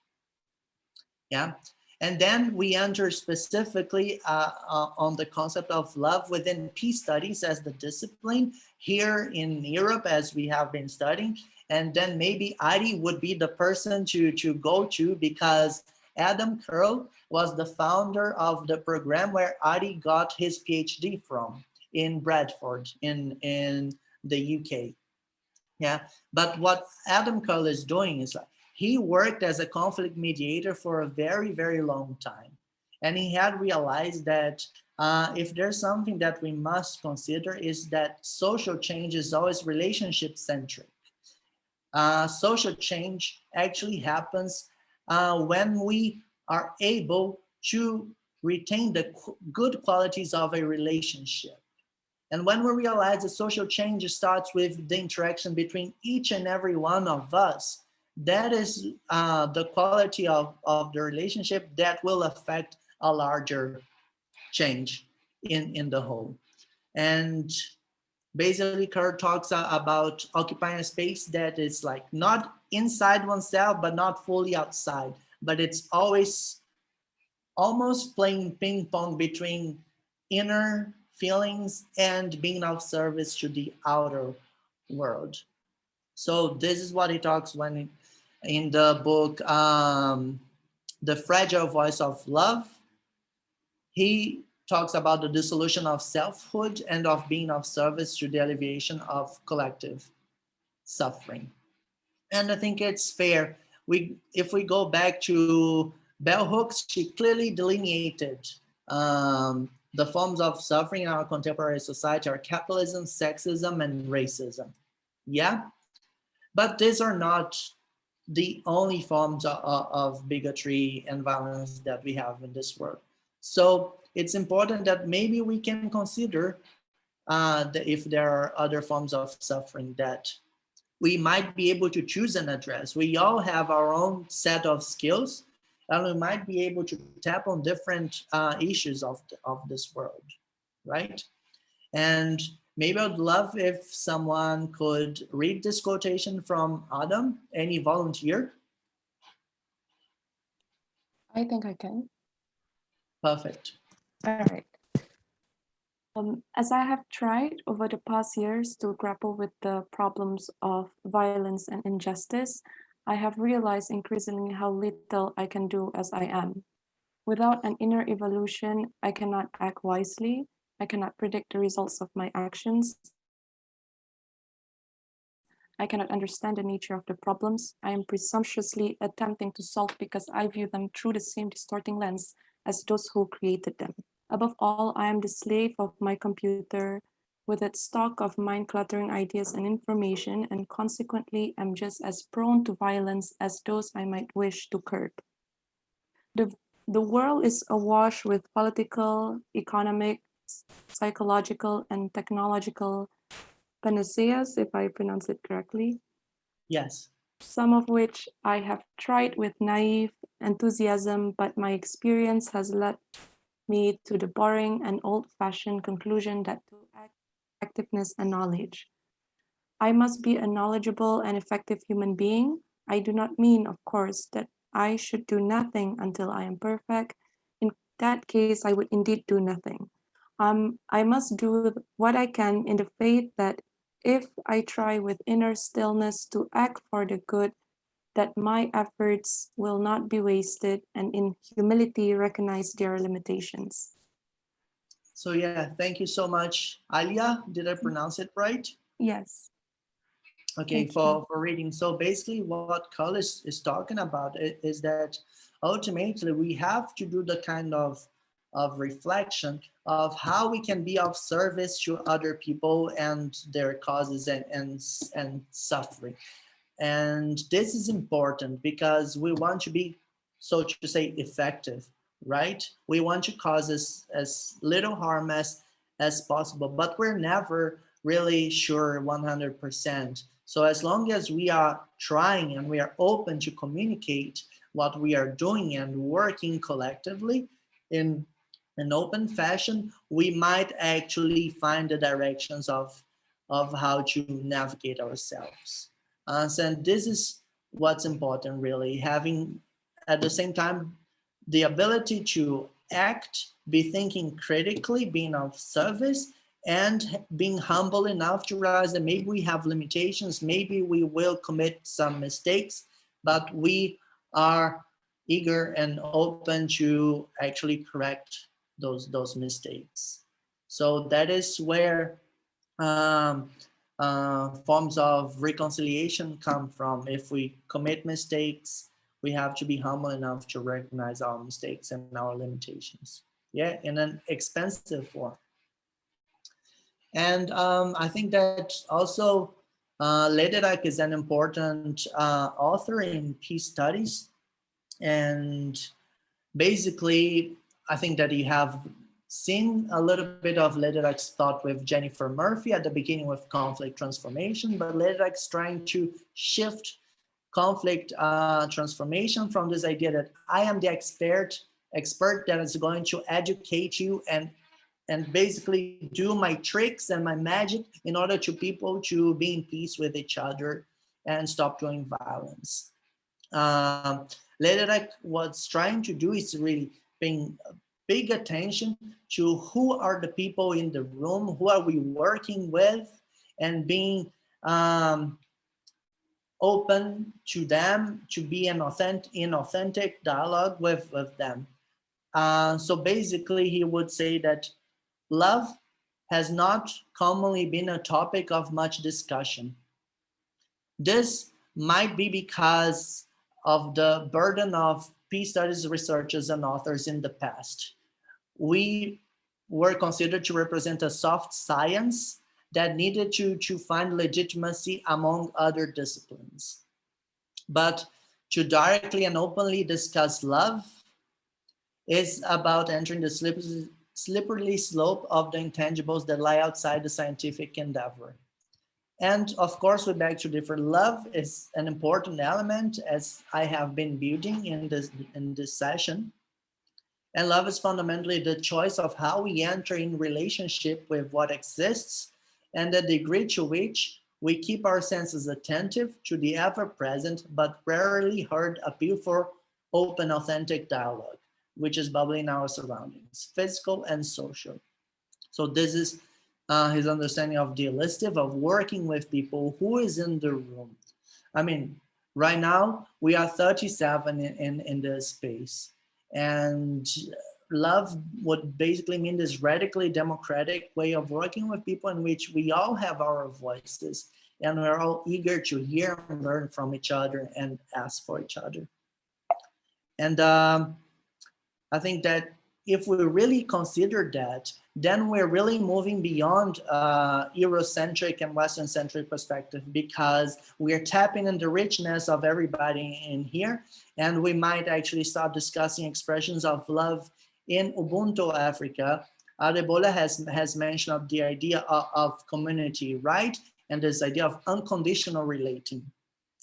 Yeah. And then we enter specifically on the concept of love within peace studies as the discipline here in Europe, as we have been studying. And then maybe Adi would be the person to go to, because Adam Curl was the founder of the program where Adi got his PhD from in Bradford in the UK. Yeah, but what Adam Curl is doing is like, he worked as a conflict mediator for a very, very long time. And he had realized that if there's something that we must consider is that social change is always relationship centric. Social change actually happens when we are able to retain the good qualities of a relationship. And when we realize that social change starts with the interaction between each and every one of us, that is the quality of the relationship that will affect a larger change in the whole. And basically, Kurt talks about occupying a space that is like not inside oneself, but not fully outside, but it's always almost playing ping pong between inner feelings and being of service to the outer world. So this is what he talks when in the book, The Fragile Voice of Love. He talks about the dissolution of selfhood and of being of service to the alleviation of collective suffering. And I think it's fair. If we go back to Bell Hooks, she clearly delineated the forms of suffering in our contemporary society are capitalism, sexism, and racism. Yeah, but these are not the only forms of bigotry and violence that we have in this world. So it's important that maybe we can consider if there are other forms of suffering that we might be able to choose and address. We all have our own set of skills, and we might be able to tap on different issues of this world, right? And maybe I'd love if someone could read this quotation from Adam. Any volunteer? I think I can. Perfect. All right. As I have tried over the past years to grapple with the problems of violence and injustice, I have realized increasingly how little I can do as I am. Without an inner evolution, I cannot act wisely. I cannot predict the results of my actions. I cannot understand the nature of the problems I am presumptuously attempting to solve because I view them through the same distorting lens as those who created them. Above all, I am the slave of my computer, with its stock of mind-cluttering ideas and information, and consequently am just as prone to violence as those I might wish to curb. The world is awash with political, economic, psychological, and technological panaceas, if I pronounce it correctly. Yes. Some of which I have tried with naive enthusiasm, but my experience has led me to the boring and old-fashioned conclusion that to act effectiveness and knowledge, I must be a knowledgeable and effective human being. I do not mean, of course, that I should do nothing until I am perfect. In that case, I would indeed do nothing. I must do what I can in the faith that if I try with inner stillness to act for the good, that my efforts will not be wasted, and in humility recognize their limitations. So yeah, thank you so much. Alia, did I pronounce it right? Yes. Okay, for reading. So basically what Carl is talking about is that ultimately we have to do the kind of reflection of how we can be of service to other people and their causes and suffering. And this is important because we want to be, so to say, effective, right? We want to cause as little harm as possible, but we're never really sure 100%. So as long as we are trying and we are open to communicate what we are doing and working collectively in an open fashion, we might actually find the directions of how to navigate ourselves. And this is what's important, really, having at the same time the ability to act, be thinking critically, being of service, and being humble enough to realize that maybe we have limitations, maybe we will commit some mistakes, but we are eager and open to actually correct those mistakes. So that is where forms of reconciliation come from. If we commit mistakes, we have to be humble enough to recognize our mistakes and our limitations. Yeah, in an expensive form. And I think that also Lederach is an important author in peace studies. And basically, I think that you have seen a little bit of Lederach's thought with Jennifer Murphy at the beginning with conflict transformation, but Lederach's trying to shift conflict transformation from this idea that I am the expert that is going to educate you and basically do my tricks and my magic in order to people to be in peace with each other and stop doing violence. Lederach what's trying to do is really paying big attention to who are the people in the room, who are we working with, and being open to them, to be in authentic dialogue with them. So basically he would say that love has not commonly been a topic of much discussion. This might be because of the burden of peace studies researchers and authors in the past. We were considered to represent a soft science that needed to find legitimacy among other disciplines. But to directly and openly discuss love is about entering the slippery slope of the intangibles that lie outside the scientific endeavor. And of course, we beg to differ. Love is an important element, as I have been building in this session. And love is fundamentally the choice of how we enter in relationship with what exists and the degree to which we keep our senses attentive to the ever-present but rarely heard appeal for open, authentic dialogue, which is bubbling in our surroundings, physical and social. So this is his understanding of the holistic, of working with people who is in the room. I mean, right now we are 37 in this space, and love would basically mean this radically democratic way of working with people in which we all have our voices and we're all eager to hear and learn from each other and ask for each other. And I think that if we really consider that, then we're really moving beyond Eurocentric and Western-centric perspective, because we're tapping in the richness of everybody in here, and we might actually start discussing expressions of love in Ubuntu Africa. Adebola has mentioned the idea of community, right? And this idea of unconditional relating,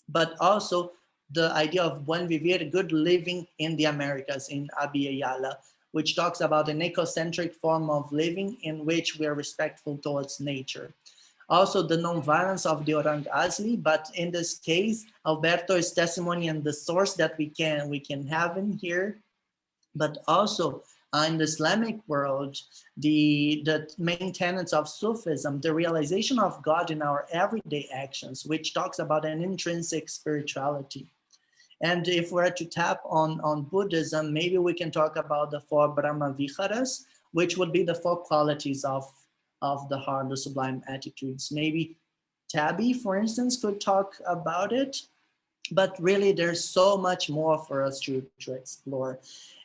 but also the idea of buen vivir, good living in the Americas, in Abiyala, which talks about an ecocentric form of living in which we are respectful towards nature. Also the nonviolence of the Orang Asli, but in this case, Alberto is testimony and the source that we can have in here, but also in the Islamic world, the main tenets of Sufism, the realization of God in our everyday actions, which talks about an intrinsic spirituality. And if we're to tap on Buddhism, maybe we can talk about the 4 Brahma Viharas, which would be the 4 qualities of the heart, the sublime attitudes. Maybe Tabby, for instance, could talk about it, but really there's so much more for us to explore.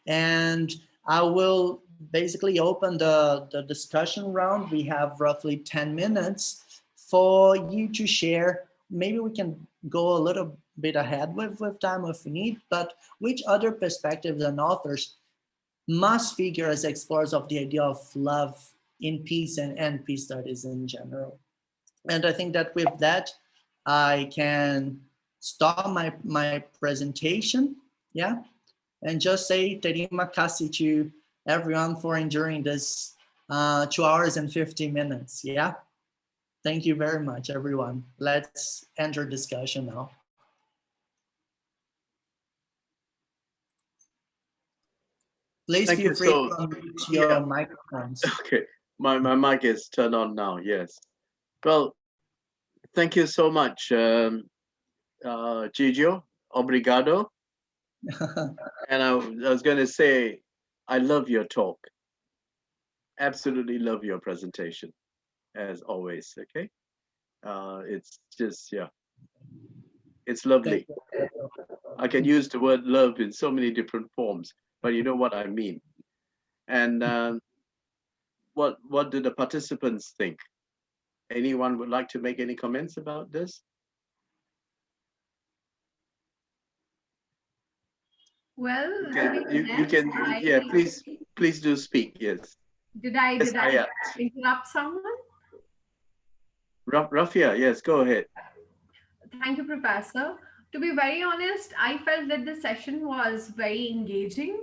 And I will basically open the discussion round. We have roughly 10 minutes for you to share. Maybe we can go a little bit ahead with time if we need, but which other perspectives and authors must figure as explorers of the idea of love in peace and peace studies in general. And I think that with that, I can start my presentation, yeah? And just say terima kasih to everyone for enduring this 2 hours and 50 minutes, yeah? Thank you very much, everyone. Let's enter discussion now. Please Thank feel you. free So, to unmute your microphones. Okay, my mic is turned on now, yes. Well, thank you so much, Gigio, obrigado. And I was going to say, I love your talk. Absolutely love your presentation, as always, okay? It's just, yeah, it's lovely. I can use the word love in so many different forms, but you know what I mean. And what do the participants think? Anyone would like to make any comments about this? Well, You can, yeah, please do speak, yes. Did I interrupt someone? Rafia, yes, go ahead. Thank you, Professor. To be very honest, I felt that the session was very engaging.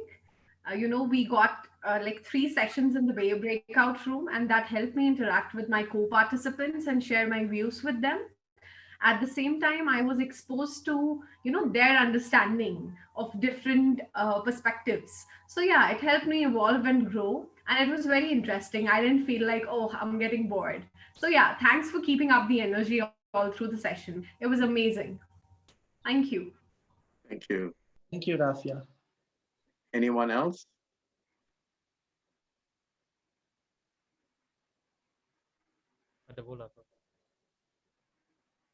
We got like 3 sessions in the breakout room, and that helped me interact with my co-participants and share my views with them. At the same time, I was exposed to, their understanding of different perspectives. So yeah, it helped me evolve and grow. And it was very interesting. I didn't feel like, oh, I'm getting bored. So yeah, thanks for keeping up the energy all through the session. It was amazing. Thank you. Thank you. Thank you, Rafia. Anyone else?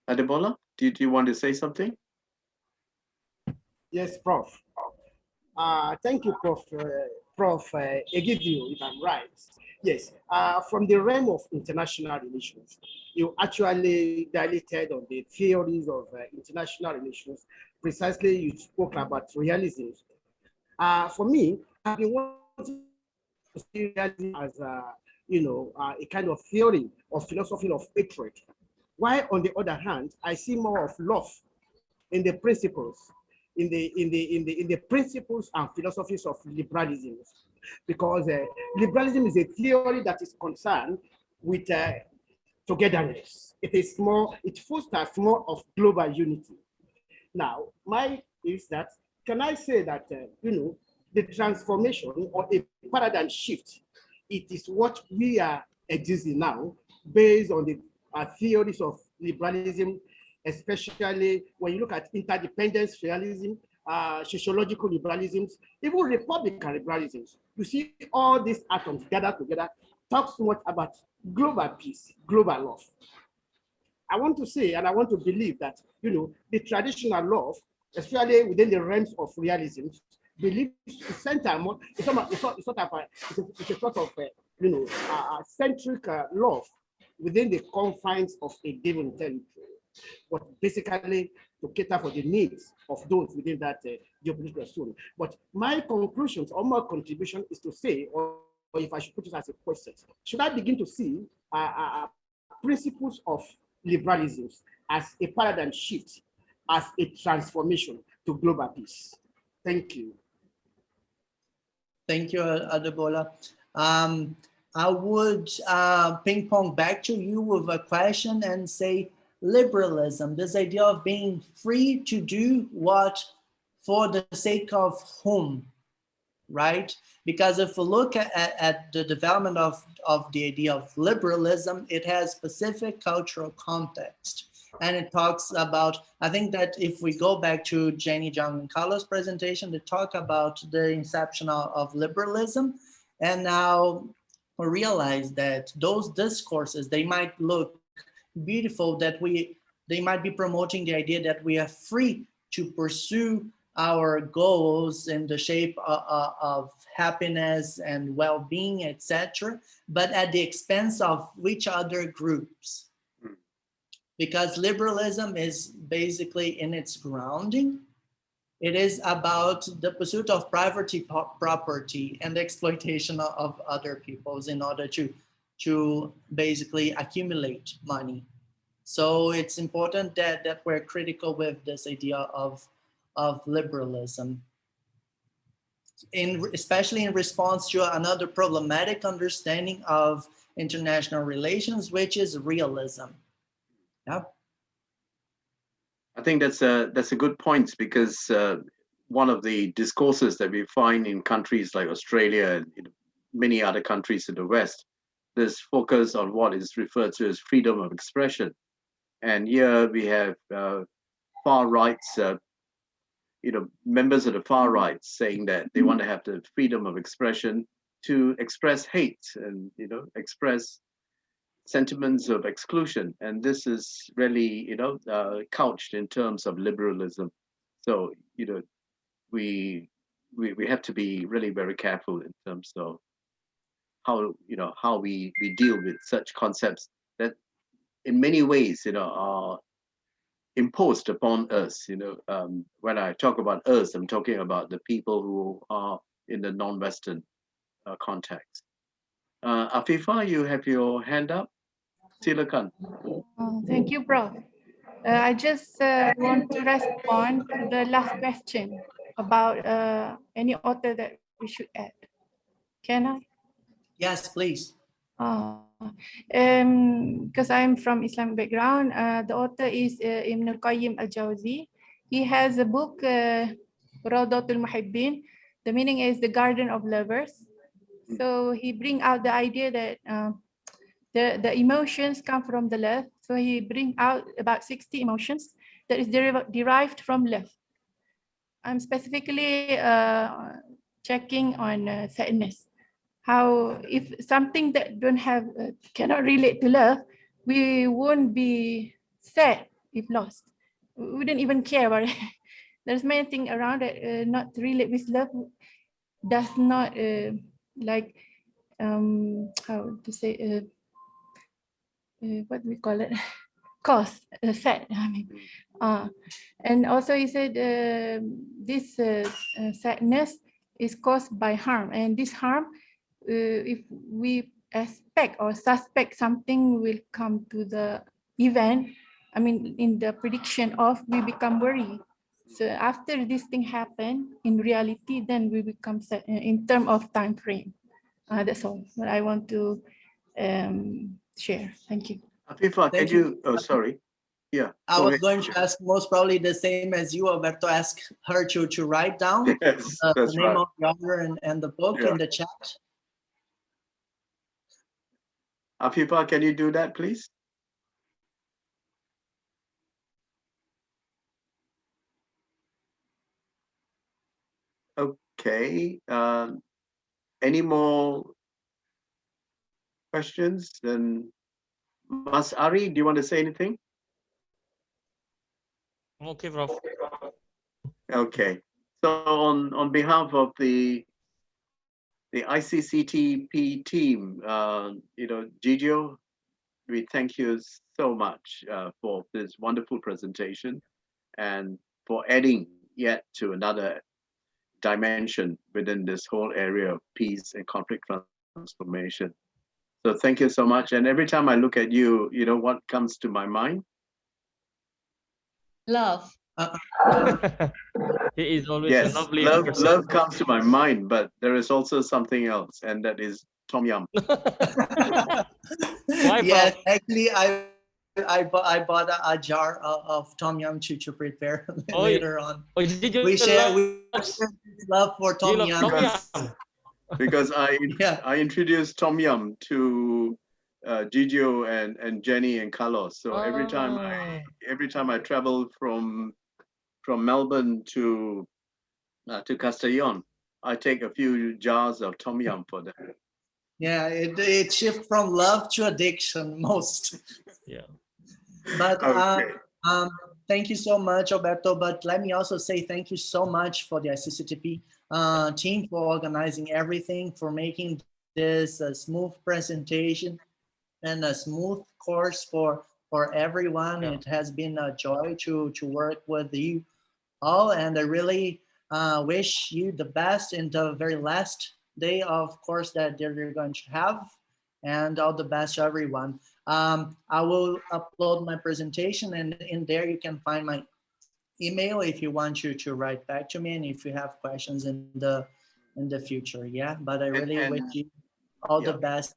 Adebola, do you want to say something? Yes, Prof. Thank you, Prof. Egidio, if I'm right. Yes, from the realm of international relations, you actually dilated on the theories of international relations. Precisely, you spoke about realism. For me, I've been wanting to see realism as a kind of theory or philosophy of hatred. While on the other hand, I see more of love in the principles, in the principles and philosophies of liberalism, because liberalism is a theory that is concerned with togetherness. It fosters more of global unity. Now, can I say that the transformation or a paradigm shift, it is what we are existing now based on the theories of liberalism, especially when you look at interdependence realism, sociological liberalisms, even Republican liberalisms. You see all these atoms gathered together, talk so much about global peace, global love. I want to say, and I want to believe that, the traditional love, especially within the realms of realism, belief center. It's a sort of centric love within the confines of a given territory, but basically to cater for the needs of those within that geopolitical zone. But my conclusions or my contribution is to say, or if I should put it as a question, should I begin to see principles of liberalism as a paradigm shift, as a transformation to global peace? Thank you. Thank you, Adebola. I would ping pong back to you with a question and say liberalism, this idea of being free to do what for the sake of whom, right? Because if we look at the development of the idea of liberalism, it has specific cultural context. And it talks about, I think that if we go back to Jenny, John, and Carlos' presentation, they talk about the inception of liberalism. And now we realize that those discourses, they might look beautiful, that they might be promoting the idea that we are free to pursue our goals in the shape of happiness and well-being, etc., but at the expense of which other groups? Because liberalism is basically in its grounding, it is about the pursuit of property and the exploitation of other peoples in order to basically accumulate money. So it's important that we're critical with this idea of liberalism, especially in response to another problematic understanding of international relations, which is realism. Yeah. I think that's a good point, because one of the discourses that we find in countries like Australia and many other countries in the West, this focus on what is referred to as freedom of expression. And here we have far rights, members of the far right saying that they want to have the freedom of expression to express hate and express sentiments of exclusion, and this is really couched in terms of liberalism. So we have to be really very careful in terms of how we deal with such concepts that in many ways are imposed upon us. When I talk about us, I'm talking about the people who are in the non-Western context. Afifa, you have your hand up. Silakan. Thank you, Prof. I just want to respond to the last question about any author that we should add. Can I? Yes, please. Because I'm from Islamic background, the author is Ibn Qayyim al-Jawzi. He has a book, Rawdatul Muhibbin. The meaning is the garden of lovers. So he bring out the idea that the emotions come from the love. So he bring out about 60 emotions that is derived from love. I'm specifically checking on sadness. How if something that don't have cannot relate to love, we won't be sad if lost. We wouldn't even care about it. There's many things around that not relate with love does not how to say what we call it, cause sad. I mean, and also he said this sadness is caused by harm, and this harm, if we expect or suspect something will come to the event, I mean, in the prediction of, we become worried. So after this thing happen, in reality, then we become sad in terms of time frame. That's all what I want to share. Thank you. Afifa, can you, oh, sorry. Yeah. I was going to ask most probably the same as you, Alberto, ask her to write down yes, the that's name right. of the author and the book in the chat. Afifa, can you do that, please? Okay. Any more questions? Then, Mas Ari, do you want to say anything? Okay, Prof. Okay. So on behalf of the ICCTP team, Gigio, we thank you so much for this wonderful presentation and for adding yet to another dimension within this whole area of peace and conflict transformation. So thank you so much. And every time I look at you, you know what comes to my mind? Love. He is always Yes, a lovely love, person. love comes to my mind, but there is also something else, and that is Tom Yum. Yes, actually, I bought a jar of tom yum to prepare later on. Did you We share love for tom love yum. Tom Yum? Because I introduced Tom Yum to Gigio and Jenny and Carlos. So every time I travel from Melbourne to Castellon, I take a few jars of Tom Yum for them. Yeah, it shifts from love to addiction most. Yeah. But Okay. thank you so much, Alberto. But let me also say thank you so much for the ICCTP team for organizing everything, for making this a smooth presentation and a smooth course for everyone. It has been a joy to work with you all, and I really wish you the best in the very last day of course that you're going to have, and all the best to everyone. I will upload my presentation, and in there you can find my email if you want to write back to me, and if you have questions in the future. Yeah, but I really wish you all the best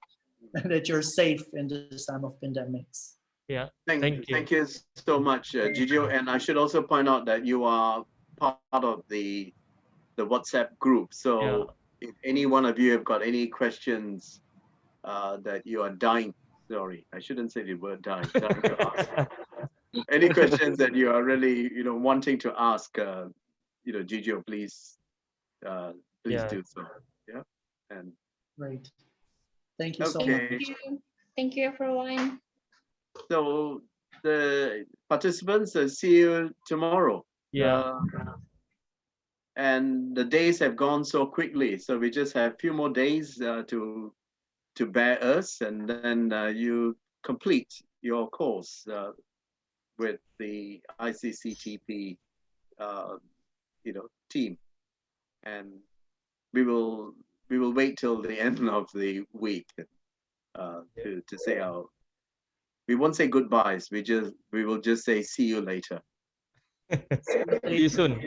and that you're safe in this time of pandemics. Yeah, thank you so much, Gigio. And I should also point out that you are part of the WhatsApp group. So if any one of you have got any questions that you are dying, sorry, I shouldn't say the word dying to ask. Any questions that you are really, wanting to ask, Gigio, please do so. Yeah. And great. Thank you so okay. much. Thank you, everyone. So the participants, see you tomorrow. Yeah. And the days have gone so quickly, so we just have a few more days to bear us, and then you complete your course with the ICCTP, team, and we will wait till the end of the week to say our. We won't say goodbyes. We will just say see you later. See you soon.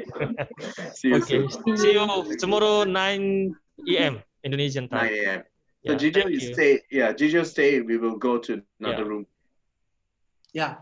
See you Okay. soon. See you tomorrow 9 a.m. Indonesian time. 9 a.m. So Yeah, Gigio, thank you you. stay. Yeah, Gigio, stay. We will go to another room. Yeah.